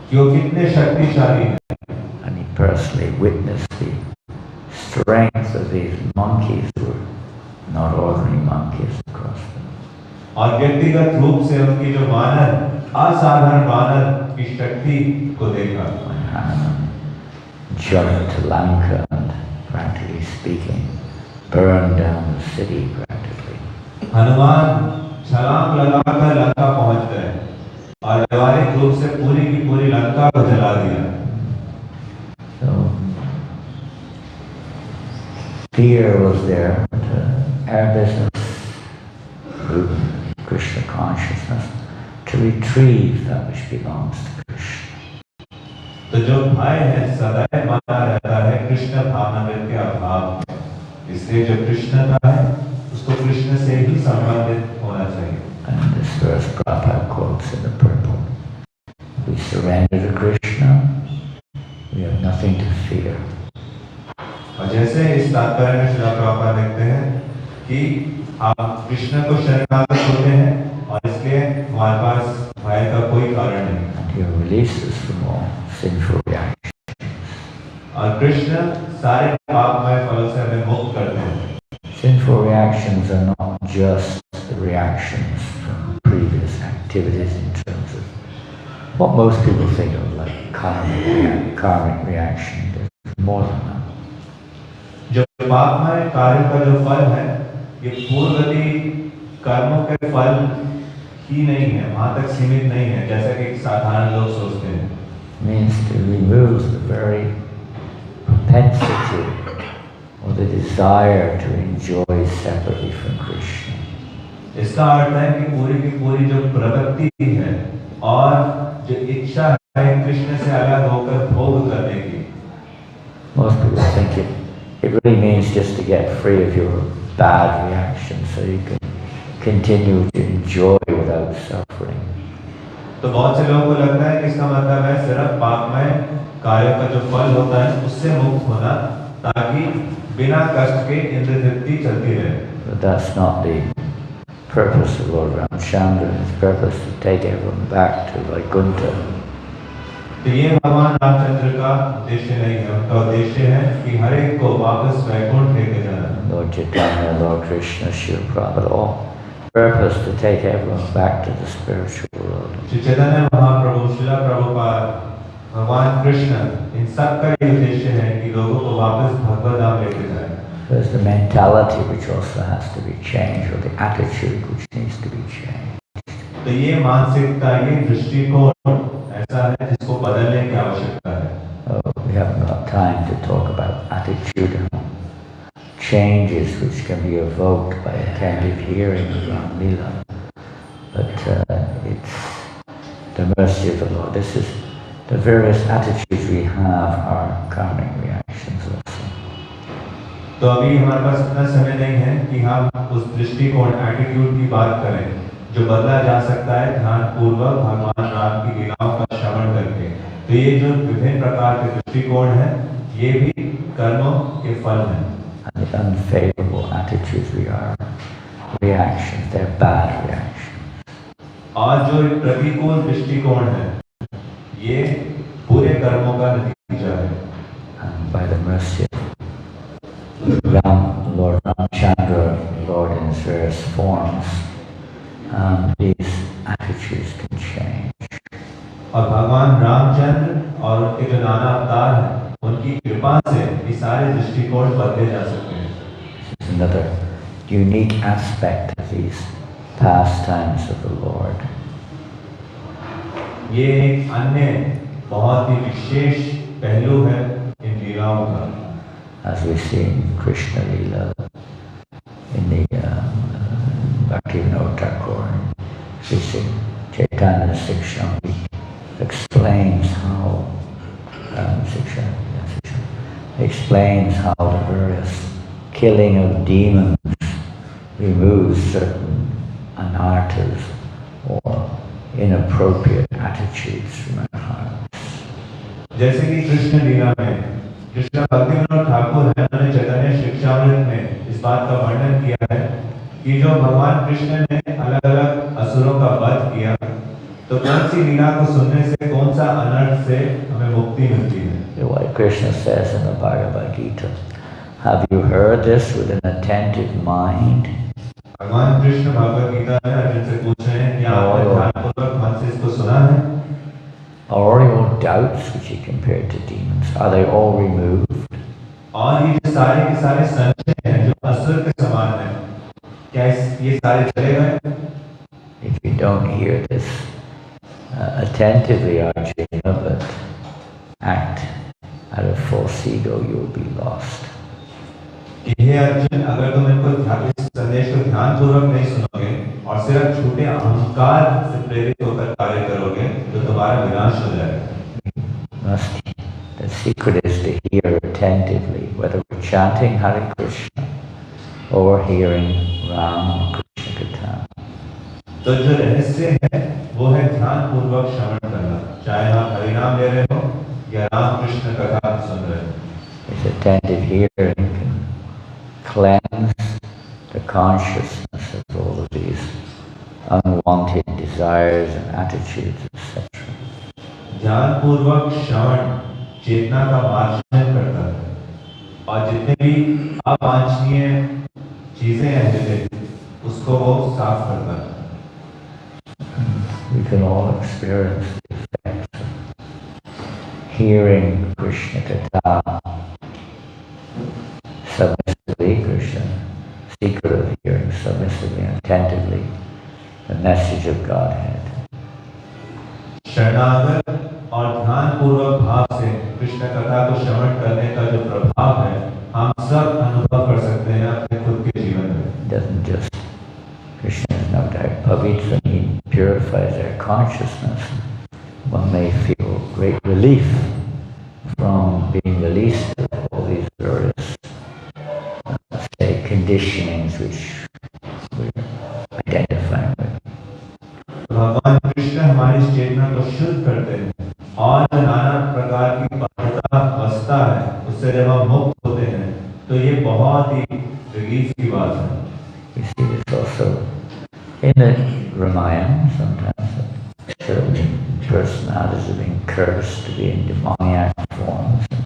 कि वो कितने शक्तिशाली हैं. And he personally witnessed the strength of these monkeys, who were not ordinary monkeys, of course. और व्यक्तिगत रूप से उनकी जो वानर, असाधारण वानर की शक्ति को देखा. When Hanuman jumped to Lanka and, practically speaking, burned down the city practically. Hanuman छलांग लगाकर लंका पहुंच गए और व्यवहारिक रूप से पूरी की पूरी लंका को जला दिया. So fear was there, but our business, Krishna consciousness, to retrieve that which belongs to Krishna. तो जो भय है सदैव बना रहता है कृष्ण भावनामृत के अभाव में. इसलिए जो कृष्णता है उसको कृष्ण से ही संबंधित होना चाहिए. And this verse Prabhupada quotes in the purple. We surrender to Krishna, we have nothing to fear. और जैसे इस तात्पर्य में श्री प्रभुपाद लिखते हैं कि आप कृष्ण को शरणागत होते हैं और इसलिए हमारे पास भय का कोई कारण नहीं. And he releases from all sinful reactions. और कृष्ण सारे पापमय फलों से हमें मुक्त करते हैं. Sinful reactions are not just the reactions from previous activities in terms of what most people think of, like karmic reaction. There's more than that. जो पापमय कार्य का जो फल है, ये पूर्वगति कर्मों के फल ही नहीं है, वहां तक सीमित नहीं है जैसा कि साधारण लोग सोचते हैं. Means to remove the very propensity or the desire to enjoy separately from Krishna. इसका अर्थ है कि पूरी की पूरी जो प्रवृत्ति है और जो इच्छा है कृष्ण से अलग होकर भोग करने की. Most people think it really means just to get free of your bad reactions so you can continue to enjoy without suffering. तो बहुत से लोगों को लगता है कि इसका मतलब है सिर्फ पापमय कार्यों का जो फल होता है उससे मुक्त होना, ताकि बिना कष्ट के इंद्रिय तृप्ति चलती रहे. But that's not the purpose of Lord Ramchandra. His purpose is to take everyone back to Vaikuntha. तो ये भगवान रामचंद्र का उद्देश्य नहीं है. उनका उद्देश्य है कि हर एक को वापस वैकुंठ लेके जाना. Lord Chaitanya, Lord Krishna, Srila Prabhupada, all purpose to take everyone back to the spiritual world. Shri Chaitanya Mahaprabhu, Srila Prabhupada, भगवान कृष्ण, इन सब का ये उद्देश्य है कि लोगों को वापस भगवत धाम लेके जाए. There's the mentality which also has to be changed, or the attitude which needs to be changed. तो ये मानसिकता, ये दृष्टिकोण ऐसा है जिसको बदलने की आवश्यकता है. We haven't got time to talk about attitudinal changes which can be evoked by attentive hearing of Ram Leela. But it's the mercy of the Lord. This is the various attitudes we have are karmic reactions also. तो अभी हमारे पास इतना समय नहीं है कि हम उस दृष्टिकोण, एटीट्यूड की बात करें जो बदला जा सकता है ध्यान पूर्वक भगवान राम की लीलाओं का श्रवण करके. तो ये जो विभिन्न प्रकार के दृष्टिकोण हैं, ये भी कर्मों के फल हैं. And the unfavorable attitudes we are reactions, they're bad reactions. और जो प्रतिकूल दृष्टिकोण है, ये बुरे कर्मों का नतीजा है. And by the mercy of Lord Ramchandra, Lord in his various forms, these attitudes can change. और भगवान रामचंद्र और उनके जो नाना अवतार हैं, उनकी कृपा से ये सारे दृष्टिकोण बदले जा सकते हैं. This is another unique aspect of these pastimes of the Lord. ये एक अन्य बहुत ही विशेष पहलू है इन लीलाओं का। As we see in Krishna Leela in the Bhaktivinoda Thakur, we see Chaitanya Sikshamri explains how explains how the various killing of demons removes certain anarthas or inappropriate attitudes from our hearts. जैसे कि कृष्ण लीला में कृष्ण भक्तिविनोद ठाकुर है, उन्होंने चैतन्य शिक्षामृत में इस बात का वर्णन किया है कि जो भगवान कृष्ण ने अलग-अलग असुरों का वध किया, तो कौन सी लीला को सुनने से कौन सा अनर्थ से हमें मुक्ति मिलती है। Like Krishna says in the Bhagavad Gita, have you heard this with an attentive mind? भगवान कृष्ण भगवद गीता में अर्जुन से पूछ रहे हैं कि आपने ध्यानपूर्वक मन से इसको सुना है? Are your doubts which he compared to demons, are they all removed? और ये जो सारे के सारे संशय हैं जो असुर के समान हैं, क्या ये सारे चले गए? If you don't hear this attentively, Arjuna, but act out of false ego, you will be lost. हे अर्जुन, अगर तुम इस संदेश को ध्यानपूर्वक नहीं सुनोगे और सिर्फ झूठे अहंकार से प्रेरित होकर कार्य करोगे, तो तुम्हारा विनाश हो जाएगा। The secret is to hear attentively, whether we're chanting Hare Krishna or hearing Ram or Krishna Katha. तो जो रहस्य है वो है ध्यानपूर्वक श्रवण करना, चाहे आप हरि नाम ले रहे हो या राम कृष्ण कथा सुन रहे हो। This attentive hearing can cleanse the consciousness of all of these unwanted desires and attitudes, etc. ध्यानपूर्वक श्रवण चेतना का मार्जन करता है और जितने भी अवांछनीय चीजें हैं हृदय, उसको वो साफ करता है। We can all experience the effects of hearing Krishna Katha submissively, Krishna, secret of hearing submissively and attentively the message of Godhead. शरणागत और ध्यानपूर्वक भाव से कृष्ण कथा को श्रवण करने का जो प्रभाव है, हम सब अनुभव कर सकते हैं अपने खुद के जीवन में। Doesn't just Krishna is no doubt pavitra, he purifies our consciousness. One may feel great relief from being released of all these various say conditionings which we're identifying with. भगवान कृष्ण हमारी चेतना को शुद्ध करते हैं और नाना प्रकार की बाध्यता अवस्था है, उससे जब हम मुक्त होते हैं, तो ये बहुत ही रिलीफ की बात है। We see this also in the Ramayana. Sometimes certain personalities are being cursed to be in demoniac forms, and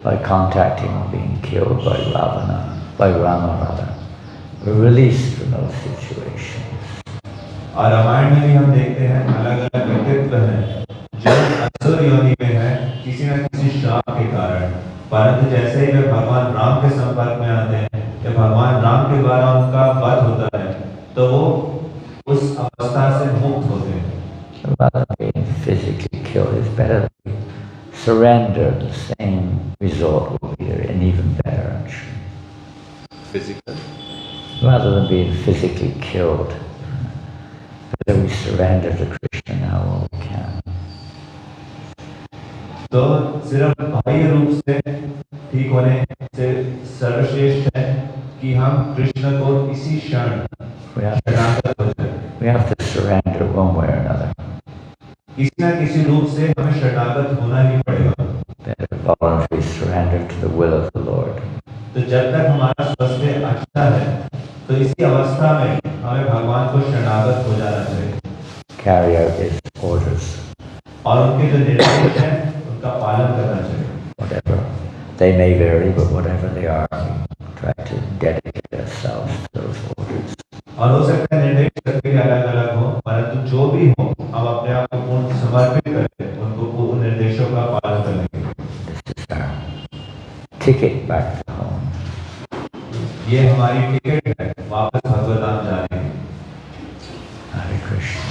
by contacting or being killed by Rama rather, were released from those situations. और रामायण में भी हम देखते हैं अलग-अलग व्यक्तित्व हैं जो असुर योनि में हैं किसी न किसी श्राप के कारण, परंतु जैसे ही वे भगवान राम के संपर्क में आते हैं या भगवान राम के द्वारा उनका वध होता है, तो वो उस अवस्था से मुक्त होते हैं। Rather than being physically killed, it's better that we surrender. The same result will be an even better, actually. Physically? Rather than being physically killed, better we surrender to Krishna now while we can. तो सिर्फ बाह्य रूप से ठीक होने से सर्वश्रेष्ठ है कि हम कृष्ण को इसी क्षण शरणागत हो जाएं। We have to surrender one way or another. किसी न किसी रूप से हमें शरणागत होना ही पड़ेगा। Better voluntarily surrender to the will of the Lord. तो जब तक हमारा स्वास्थ्य अच्छा है, तो इसी अवस्था में हमें भगवान को शरणागत हो जाना चाहिए। Carry out His orders. और उनके जो निर्देश हैं, उनका पालन करना चाहिए। Whatever they may vary, but whatever they are, we try to dedicate ourselves to those orders. और हो सकता है निर्देश सबके अलग-अलग हो, परंतु जो भी हो, हम अपने आप को पूर्ण समर्पित करें उनको उन निर्देशों का पालन करने के लिए। This is our ticket back to home. ये हमारी टिकट है वापस भगवत धाम जाने की। Hare Krishna.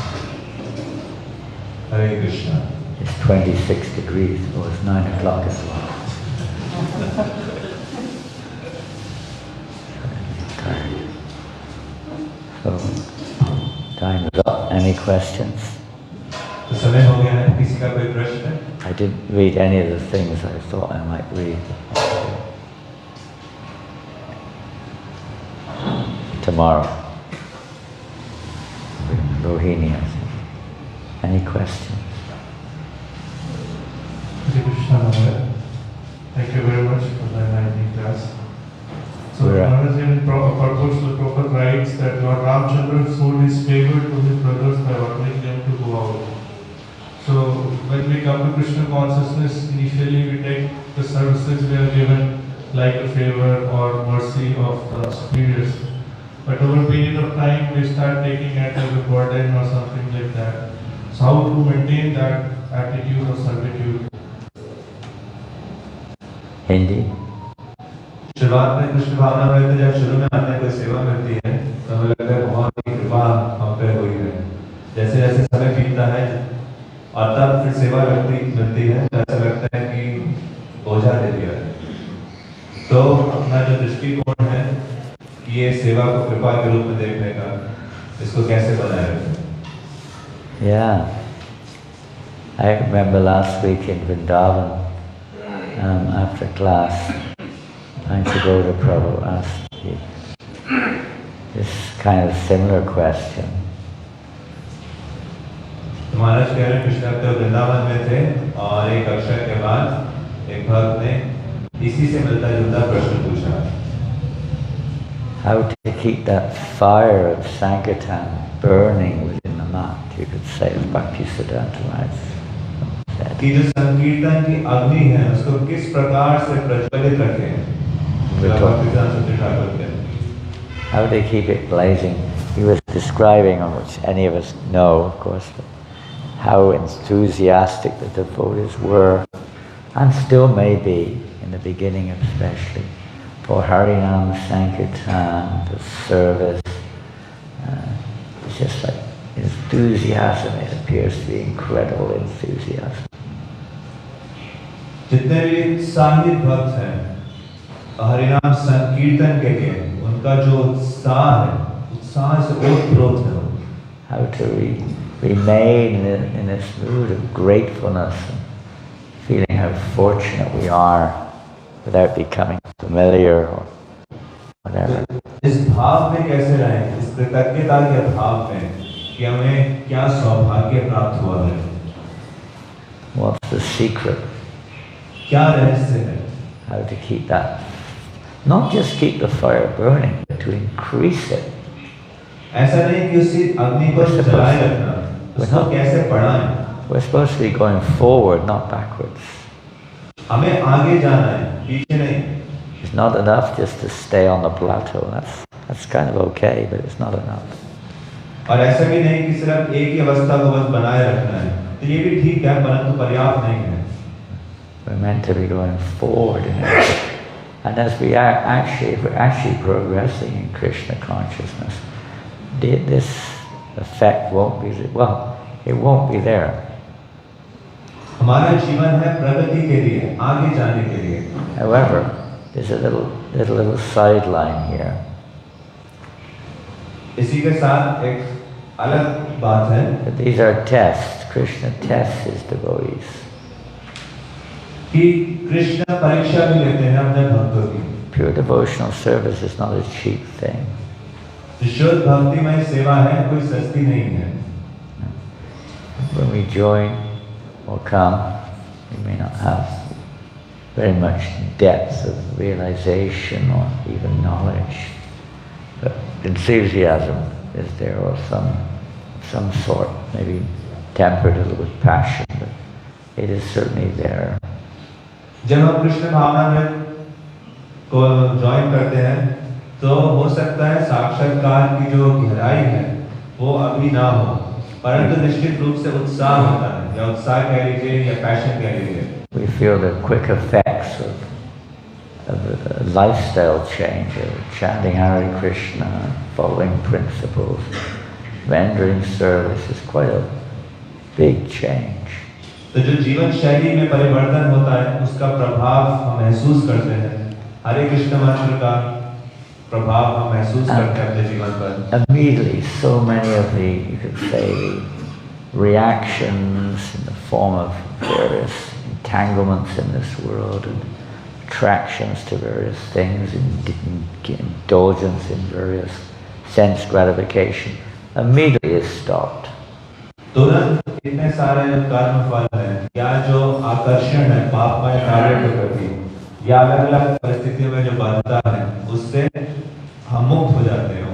Hare Hare Krishna. It's 26 degrees. Oh, it's 9 o'clock as well. So, time is up. Any questions? तो समय हो गया है, किसी का कोई प्रश्न है? I didn't read any of the things I thought I might read. Tomorrow. Rohini, I think. Any questions? Hare Krishna Maharaj. Thank you very much for the enlightening class. So, We're- Maharaj, in purpose, the Prophet writes that Lord Ramchandra showed his favor to his brothers by ordering them to go out. So, when we come to Krishna consciousness, initially we take the services we are given like a favor or mercy of the superiors. But over a period of time, we start taking it as a burden or something like that. So, how to maintain that attitude of servitude? Hindi? शुरुआत में कृष्ण भावना में तो जब शुरू में आने कोई सेवा मिलती है तो हमें लगता है बहुत ही कृपा हम पे हुई है। जैसे जैसे समय बीतता है और तब फिर सेवा मिलती है तो ऐसा लगता है कि बोझा दे दिया है। तो अपना जो दृष्टिकोण है कि ये सेवा को कृपा के रूप में देखने का, इसको कैसे बनाए रखें? Yeah. I remember last week in Vrindavan, after class, trying to go to Prabhu, asked me this kind of similar question. तो महाराज कह रहे हैं कृष्ण तो वृंदावन में थे और एक अक्षर के बाद एक भक्त ने इसी से मिलता जुलता प्रश्न पूछा। How to keep that fire of Sankirtan burning within the mat, you could say, as Bhaktisiddhanta Maharaj said. कि जो संकीर्तन की अग्नि है उसको किस प्रकार से प्रज्वलित रखें? How to keep it blazing. He was describing, which any of us know, of course, how enthusiastic the devotees were, and still may be, in the beginning especially, for Harinam Sankirtan, the service. It's just like enthusiasm, it appears to be incredible enthusiasm. जितने भी साहित्य भक्त हैं हरिनाम संकीर्तन के लिए उनका जो उत्साह है उत्साह से ओतप्रोत है। How to remain in this mood of gratefulness and feeling how fortunate we are without becoming familiar or whatever. इस भाव में कैसे रहें, इस कृतज्ञता के भाव में कि हमें क्या सौभाग्य प्राप्त हुआ है? What's the secret? क्या रहस्य है? How to keep that, not just keep the fire burning, but to increase it. ऐसा नहीं कि उसी अग्नि को जलाए रखना, उसको कैसे बढ़ाएं? We're supposed to be going forward, not backwards. हमें आगे जाना है, पीछे नहीं। It's not enough just to stay on the plateau. That's kind of okay, but it's not enough. और ऐसा भी नहीं कि सिर्फ एक ही अवस्था को बस बनाए रखना है, तो ये भी ठीक है परंतु पर्याप्त नहीं है। We're meant to be going forward in it. And as we are actually progressing in Krishna consciousness, this effect won't be, it won't be there. हमारा जीवन है प्रगति के लिए, आगे जाने के लिए। However, there's a little sideline here. इसी के साथ एक अलग बात है। But these are tests. Krishna tests his devotees. कि कृष्ण परीक्षा भी लेते हैं अपने भक्तों की। Pure devotional service is not a cheap thing. शुद्ध भक्तिमय सेवा है, कोई सस्ती नहीं है। When we join or come, we may not have very much depth of realization or even knowledge, but enthusiasm is there, or some sort, maybe tempered a little with passion, but it is certainly there. जब हम कृष्ण भावना में को join करते हैं तो हो सकता है साक्षात्कार की जो गहराई है वो अभी ना हो, परंतु निश्चित रूप से उत्साह होता है, या उत्साह कह लीजिए या पैशन कह लीजिए। We feel the quick effects of a lifestyle change, of chanting Hare Krishna, following principles, rendering service is quite a big change. तो जो जीवन शैली में परिवर्तन होता है उसका प्रभाव हम महसूस करते हैं। हरे कृष्ण मंत्र का प्रभाव हम महसूस करते हैं अपने जीवन पर। Immediately, so many of the, you could say, the reactions in the form of various entanglements in this world and attractions to various things, indulgence in various sense gratification, immediately is stopped. तुरंत इतने सारे कर्म फल हैं या जो आकर्षण है पापमय कार्य के प्रति या अलग अलग परिस्थितियों में जो बनता है उससे हम मुक्त हो जाते हैं।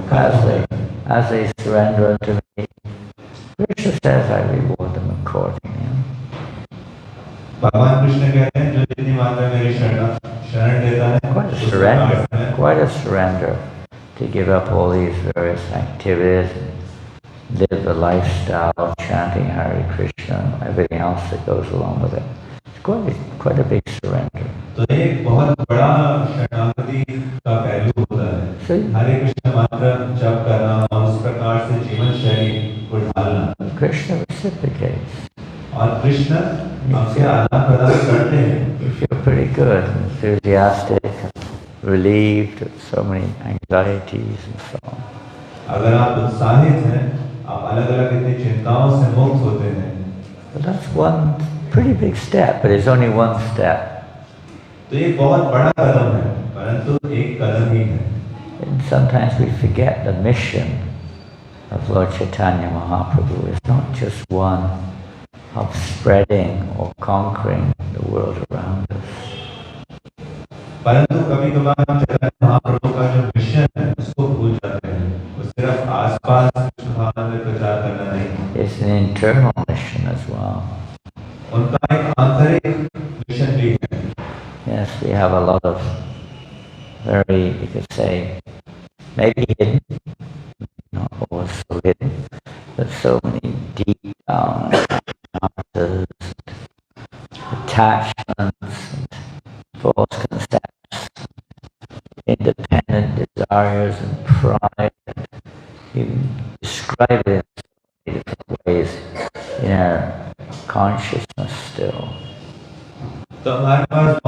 As they surrender to me, Krishna says I reward them accordingly. भगवान कृष्ण कहते हैं जो जितनी मात्रा मेरी शरण देता है, quite a surrender to give up all these various activities and live the lifestyle, chanting Hare Krishna and everything else that goes along with it. It's quite a big surrender. तो एक बहुत बड़ा शरणागति का पहलू होता है। हरे कृष्ण मंत्र जप करना और उस प्रकार से जीवन शैली को ढालना। Krishna reciprocates. और कृष्ण हमसे आदान प्रदान करते हैं। You feel pretty good, enthusiastic, relieved of so many anxieties and so on. अगर आप उत्साहित हैं, आप अलग-अलग इतनी चिंताओं से मुक्त होते हैं। But that's one pretty big step, but it's only one step. तो ये बहुत बड़ा कदम है, परंतु एक कदम ही है। And sometimes we forget the mission of Lord Chaitanya Mahaprabhu is not just one of spreading or conquering the world around us. परंतु कभी-कभार हम चैतन्य महाप्रभु का जो मिशन है उसको भूल जाते हैं। वो सिर्फ आसपास कृष्ण भावना में प्रचार करना नहीं। It's an internal mission as well. उनका एक आंतरिक मिशन भी है। Yes, we have a lot of very, you could say, maybe hidden, not always so hidden, but so many deep down attachments, false concepts, independent desires and pride. You describe it in so many different ways in our consciousness still. तो हमारे पास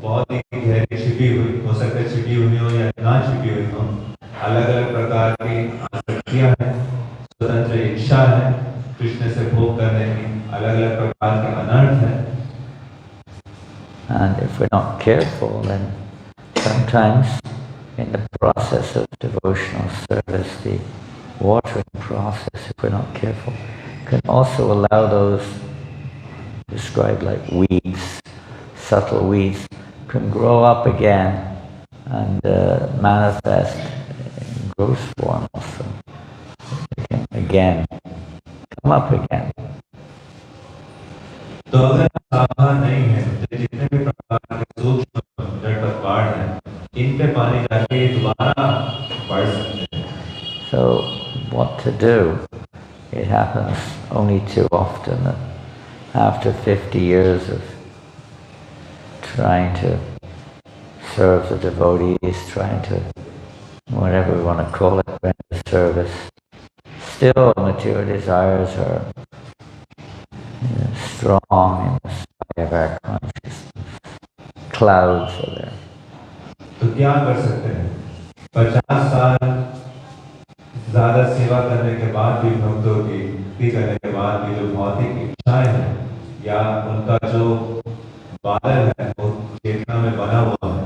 बहुत ही गहरी छिपी हुई, हो सकता है छिपी हुई हो या ना छिपी हुई हो, अलग-अलग प्रकार की आसक्तियां हैं, स्वतंत्र इच्छा है, कृष्ण से भोग करने की अलग-अलग प्रकार के अनर्थ हैं। And if we're not careful, then sometimes in the process of devotional service, the watering process, if we're not careful, can also allow those described like weeds, subtle weeds, can grow up again and manifest in gross form also. They can again come up again. तो अगर सावधान नहीं है, तो जितने भी प्रकार के सूक्ष्म जड़ बाढ़ हैं, इन पे पानी जाके दोबारा बढ़ सकते हैं। So what to do? It happens only too often that after 50 years of trying to serve the devotees, trying to, whatever we want to call it, render service, still material desires are strong in the sky of our consciousness. Clouds are there. तो क्या कर सकते हैं? 50 साल ज़्यादा सेवा करने के बाद भी भक्तों की भक्ति करने के बाद भी जो भौतिक इच्छाएं हैं या उनका जो बादल है वो चेतना में बना हुआ है।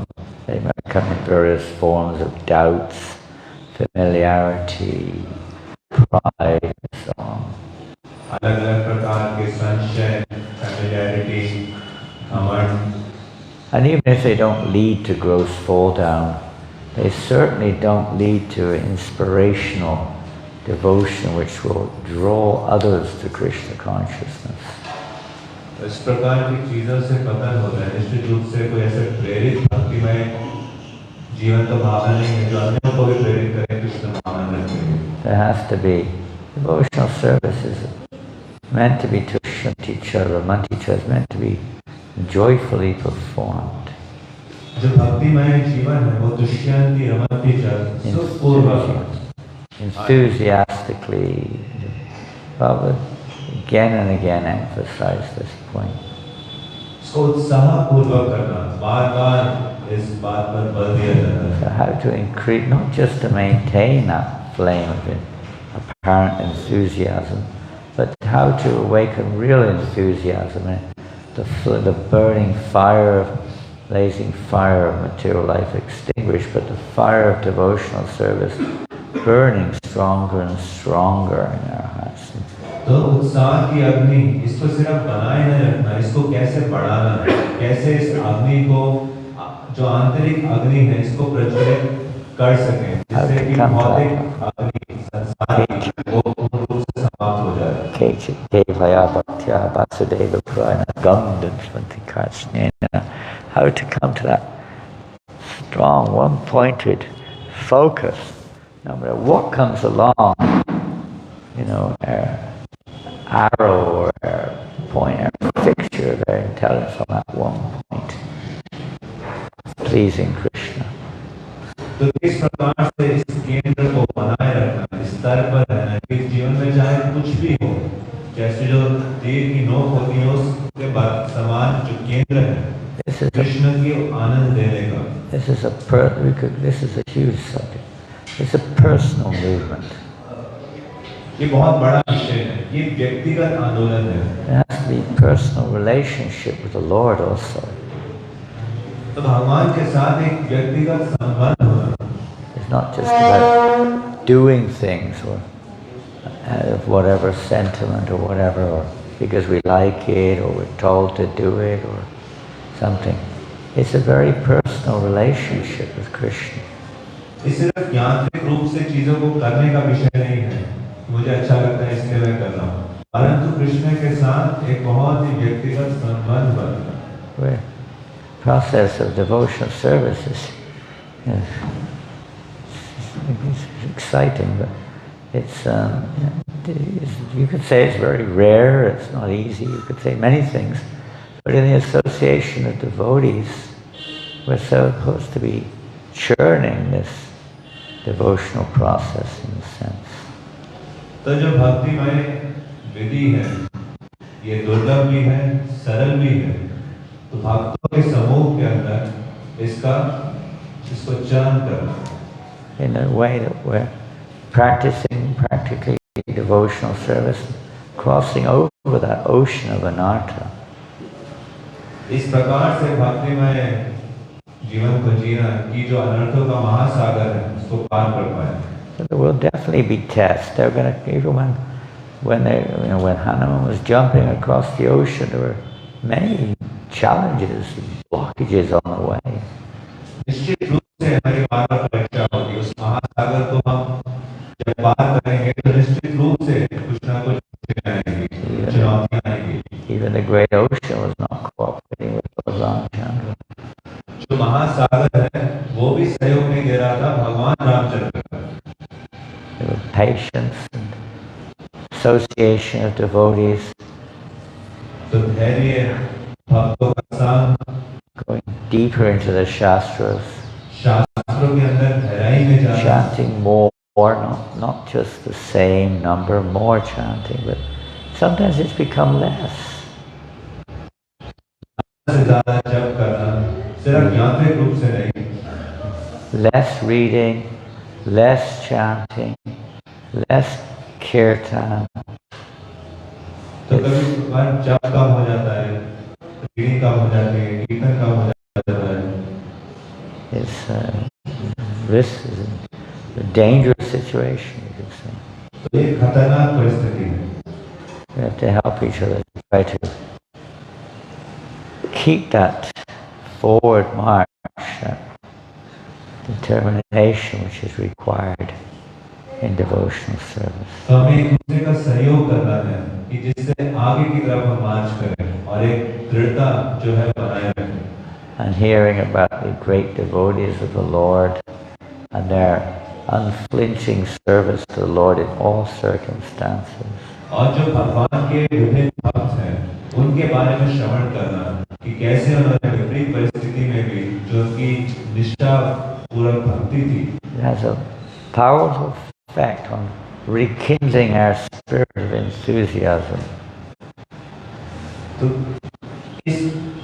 They might come in various forms of doubts, familiarity, pride, and so on. अलग-अलग प्रकार के संशय, familiarity, घमंड। And even if they don't lead to gross fall down, they certainly don't lead to inspirational devotion which will draw others to Krishna consciousness. इस प्रकार की चीजों से पतन होता है। निश्चित रूप से कोई ऐसे प्रेरित भक्तिमय जीवन तो भावना नहीं है जो अन्यों को भी प्रेरित करे कृष्ण भावना रखे। There has to be devotional services meant to be to shunt each other, manticha is meant to be joyfully performed. जो भक्तिमय जीवन है वो दुष्यंती रमती च सुखपूर्वक enthusiastically, Prabhupada again and again emphasize this point. इसको उत्साहपूर्वक करना, बार-बार इस बात पर बल दिया जाता है. So how to increase, not just to maintain that flame of apparent enthusiasm, but how to awaken real enthusiasm, the burning fire of blazing fire of material life extinguished, but the fire of devotional service burning stronger and stronger in our hearts. तो उत्साह की अग्नि, इसको सिर्फ बनाए न रखना, इसको कैसे बढ़ाना है, कैसे इस अग्नि को, जो आंतरिक अग्नि है, इसको प्रज्वलित कर सकें, जिससे कि भौतिक अग्नि संसार की वो पूर्ण रूप से समाप्त हो जाए. How to come to that strong, one-pointed focus, no matter what comes along, arrow or point or fixture of our intelligence on that one point, pleasing Krishna. तो इस प्रकार से इस केंद्र को बनाए रखना, इस स्तर पर रहना, कि जीवन में चाहे कुछ भी हो, जैसे जो तीर की नोक होती है उसके बाद समान जो केंद्र है, कृष्ण की आनंद देने का. This is a huge subject. It's a personal movement. ये बहुत बड़ा विषय है, ये व्यक्तिगत आंदोलन है. There has to be personal relationship with the Lord also. तो भगवान के साथ एक व्यक्तिगत संबंध होना. It's not just about doing things or whatever sentiment or whatever, or because we like it or we're told to do it or something. It's a very personal relationship with Krishna. इस सिर्फ यांत्रिक रूप से चीजों को करने का विषय नहीं है. मुझे अच्छा लगता है इसलिए मैं कर रहा हूँ, परंतु कृष्ण के साथ एक बहुत ही व्यक्तिगत संबंध बनना. The process of devotional service is exciting, but it's you could say it's very rare. It's not easy. You could say many things, but in the association of devotees, we're supposed to be churning this devotional process in a sense. तो जो भक्तिमय विधि है, ये दुर्लभ भी है, सरल भी है. तो भक्तों के समूह के अंदर इसको चरण करना. In a way that we're practically devotional service, crossing over that ocean of anartha. इस प्रकार से भक्तिमय जीवन को जीना कि जो अनर्थों का महासागर है उसको पार कर पाए. There will definitely be tests. They're going to, even when Hanuman was jumping across the ocean, there were many challenges, blockages on the way. निश्चित रूप से हमारी बार परीक्षा होगी. उस महासागर को हम जब पार करेंगे तो निश्चित रूप से कुछ ना कुछ चुनौतियां आएंगी. Even the great ocean was not cooperating with Bhagavan Chandra. जो महासागर है वो भी सहयोग नहीं दे रहा था भगवान रामचंद्र का. There was patience and association of devotees. तो धैर्य, भक्तों का संग, going deeper into the shastras, शास्त्रों के अंदर गहराई में जाना, chanting more, not just the same number, more chanting, but sometimes it's become less. से ज़्यादा जप करना, सिर्फ यांत्रिक रूप से नहीं. Less reading, less chanting, less kirtan. तो कभी जप कम हो जाता है, रीडिंग कम हो जाती है, कीर्तन कम हो जाता है. This is a dangerous situation, you could say. तो ये खतरनाक परिस्थिति है. We have to help each other to try to keep that forward march, that determination which is required in devotional service. तो हमें एक दूसरे का सहयोग करना है कि जिससे आगे की तरफ हम मार्च करें और एक दृढ़ता जो है बनाए रखें. And hearing about the great devotees of the Lord and their unflinching service to the Lord in all circumstances. और जो भगवान के विभिन्न भक्त हैं उनके बारे में श्रवण करना कि कैसे उन्होंने विपरीत परिस्थिति में भी जो उनकी निष्ठा पूर्वक भक्ति थी. It has a powerful effect on rekindling our spirit of enthusiasm तो इस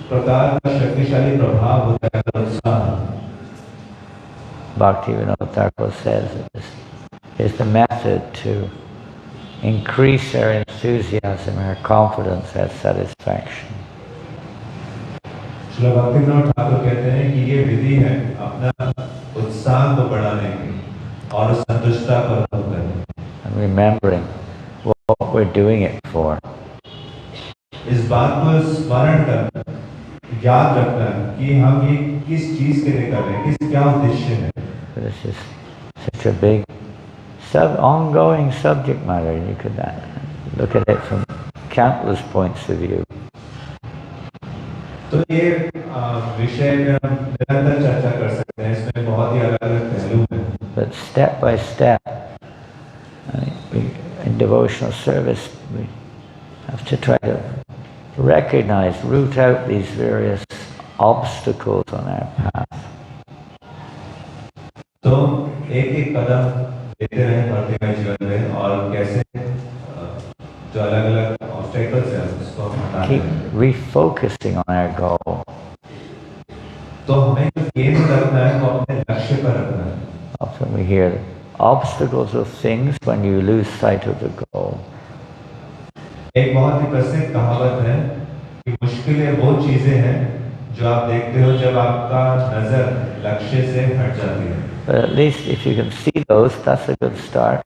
प्रकार का शक्तिशाली प्रभाव होता है उत्साह। Bhaktivinoda Thakur says that this is the method to increase our enthusiasm, our confidence, our satisfaction. Srila Bhaktivinod Thakur कहते हैं कि ये विधि है अपना उत्साह को बढ़ाने की और संतुष्टता को अनुभव करने की। And remembering what we're doing it for. इस बात को स्मरण करना, याद रखना कि हम ये किस चीज के लिए कर रहे हैं, किस क्या उद्देश्य है। This is such a big ongoing subject matter. You could look at it from countless points of view. तो ये विषय में हम निरंतर चर्चा कर सकते हैं, इसमें बहुत ही अलग-अलग पहलू हैं। But step by step, in devotional service, we have to try to recognize, root out these various obstacles on our path. तो एक-एक कदम लेते रहें भक्तिमय जीवन में और कैसे जो अलग-अलग obstacles हैं उसको हटाना। Keep refocusing on our goal. तो हमें जो केंद्र रखना है वो अपने लक्ष्य पर रखना है। Often we hear obstacles of things when you lose sight of the goal. एक बहुत ही प्रसिद्ध कहावत है कि मुश्किलें वो चीजें हैं जो आप देखते हो जब आपका नजर लक्ष्य से हट जाती है। But at least if you can see those, that's a good start.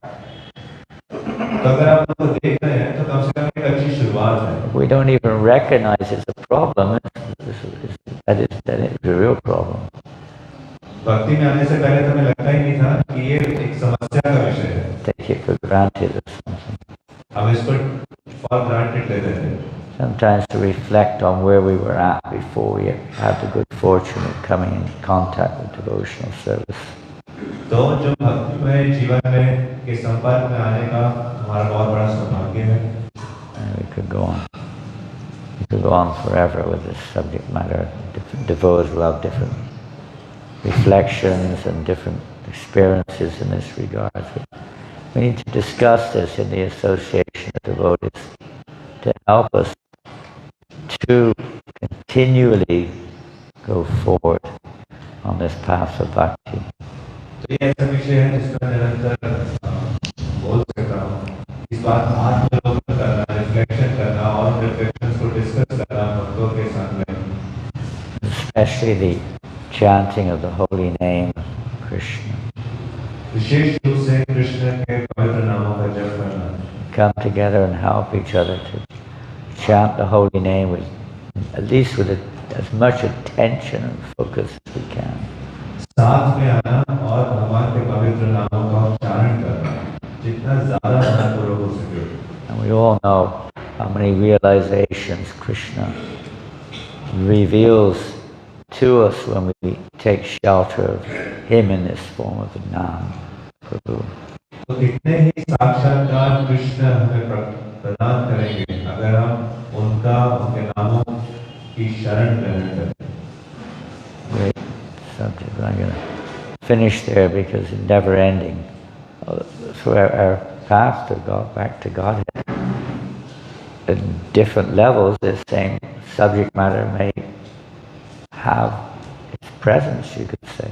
तो अगर आप उनको देख रहे हैं तो कम से कम एक अच्छी शुरुआत है। If we don't even recognize it's a problem, that is the real problem. भक्ति में आने से पहले तो हमें लगता ही नहीं था कि ये एक समस्या का विषय है। Take it for granted or something. हम इसको for granted लेते थे। Sometimes to reflect on where we were at before we had the good fortune of coming in contact with devotional service. तो जो भक्तिमय जीवन में के संपर्क में आने का हमारा बहुत बड़ा सौभाग्य है। And we could go on. We could go on forever with this subject matter. Devotees will have different reflections and different experiences in this regard. We need to discuss this in the association of devotees to help us to continually go forward on this path of bhakti. तो ये ऐसा विषय है जिसका निरंतर बोल सकता हूँ। इस बात आत्मलोकन करना, रिफ्लेक्शन करना और रिफ्लेक्शंस को डिस्कस करना भक्तों के साथ में। Especially the chanting of the holy name of Krishna. विशेष रूप से कृष्ण के पवित्र नामों का जप करना। Come together and help each other to chant the holy name with, at least with as much attention and focus as we can. साथ में आना और भगवान के पवित्र नामों का उच्चारण करना जितना ज्यादा ध्यानपूर्वक हो सके। And we all know how many realizations Krishna reveals to us when we take shelter of Him in this form of the Nam Prabhu. तो कितने ही साक्षात्कार कृष्ण हमें प्रदान करेंगे अगर हम उनके नामों की शरण ग्रहण करें। Great subject. But I'm going to finish there because it's never ending. Through our path to God, back to Godhead, at different levels, this same subject matter may have its presence, you could say.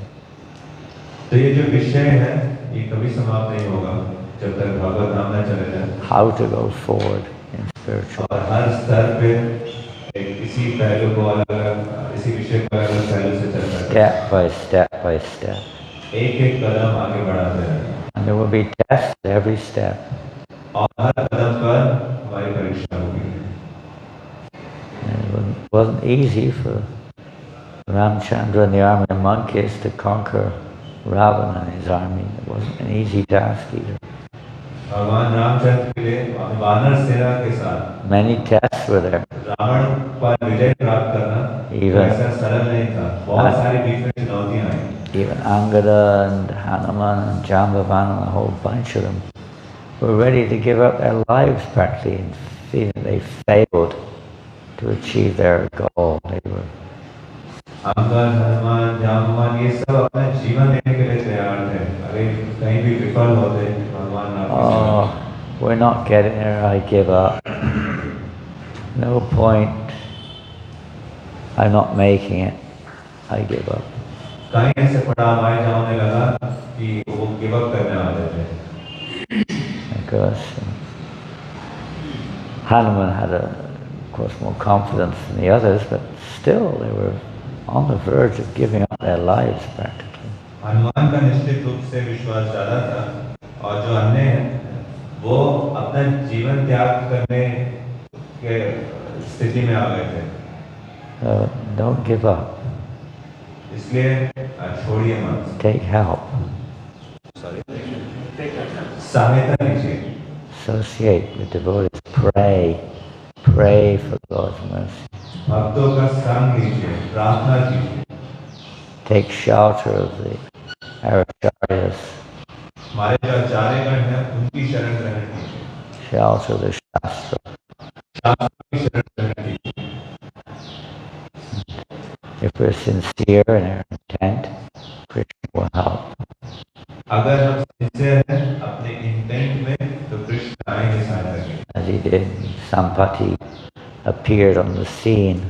तो ये जो विषय है ये कभी समाप्त नहीं होगा जब तक भगवत नाम न चले जाए। How to go forward in spiritual. और हर स्तर पे इसी पहलू को अलग-अलग इसी विषय को अलग पहलू से चलता है। Step by step by step. एक-एक कदम आगे बढ़ाते हैं। And there will be tests every step. और हर कदम पर हमारी परीक्षा होगी। And it wasn't easy for Ramchandra and the army of monkeys to conquer Ravana and his army. It wasn't an easy task either. भगवान रामचंद्र के लिए वानर सेना के साथ Many tests were there. Ravan पर विजय प्राप्त करना ऐसा सरल नहीं था। बहुत सारी बीच में चुनौतियां आई। Even Angada and Hanuman and Jambavan and a whole bunch of them were ready to give up their lives practically and feeling they failed to achieve their goal. They were Angad, Hanuman, Jambavan ये सब अपना जीवन देने के लिए तैयार थे। अरे कहीं भी विफल होते भगवान we're not getting there, I give up. No point I'm not making it, I give up. कहीं ऐसे पड़ाव आए जहाँ उन्हें लगा कि वो गिव अप करने वाले थे. Because Hanuman had, of course, more confidence than the others, but still they were on the verge of giving up their lives practically. Hanuman का निश्चित रूप से विश्वास ज़्यादा था और जो अन्य हैं वो अपना जीवन त्याग करने के स्थिति में आ गए थे. So don't give up. इसलिए छोड़िए मत. Take help. सहायता लीजिए. Associate with devotees. Pray. Pray for God's mercy. भक्तों का संग लीजिए, प्रार्थना कीजिए. Take shelter of the Acharyas. हमारे जो आचार्यगण हैं उनकी शरण ग्रहण कीजिए. Shelter of the Shastra. शास्त्र की शरण ग्रहण कीजिए. If we're sincere in our intent, Krishna will help. अगर हम सिंसियर हैं अपने इंटेंट में तो कृष्ण आएंगे सहायता के. As he did, Sampati appeared on the scene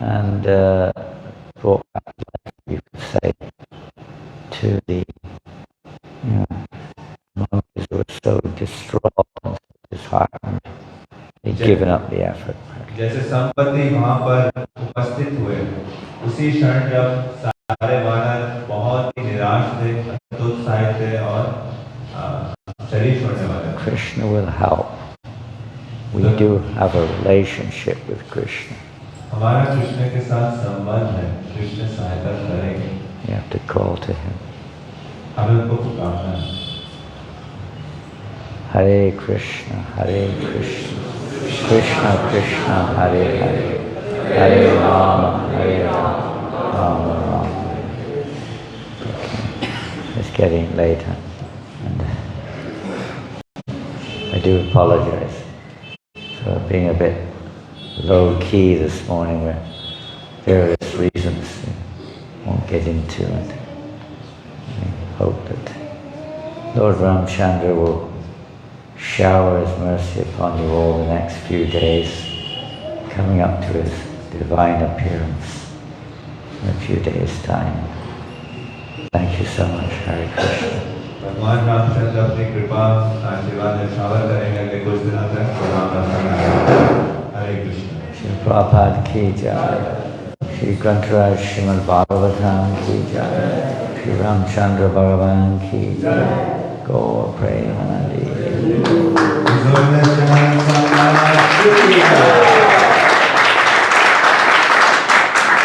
and brought back life, you could say, to the monkeys who were so distraught and disheartened. They'd given up the effort. जैसे संपत्ति वहाँ पर उपस्थित हुए उसी क्षण जब सारे वानर बहुत ही निराश थे, हतोत्साहित थे और शरीर छोड़ने वाले. Krishna will help. We do have a relationship with Krishna. हमारा कृष्ण के साथ संबंध है. कृष्ण सहायता करेंगे. You have to call to him. हमें उनको पुकारना है. Hare Krishna, Krishna Krishna, Hare Hare, Hare Rama, Rama Rama. It's getting later, and I do apologize for being a bit low key this morning for various reasons. I won't get into it. I hope that Lord Ramchandra will shower his mercy upon you all the next few days, coming up to his divine appearance in a few days' time. Thank you so much, Hare Krishna. भगवान रामचंद्र अपनी कृपा आशीर्वाद निछावर करेंगे अगले कुछ दिनों तक. हरे Krishna. Shri Prabhupada ki jai, Shri Grantaraj Srimad Bhagavatam ki jai, Shri Ramchandra Bhagavan ki jai, Gaur Premanandi.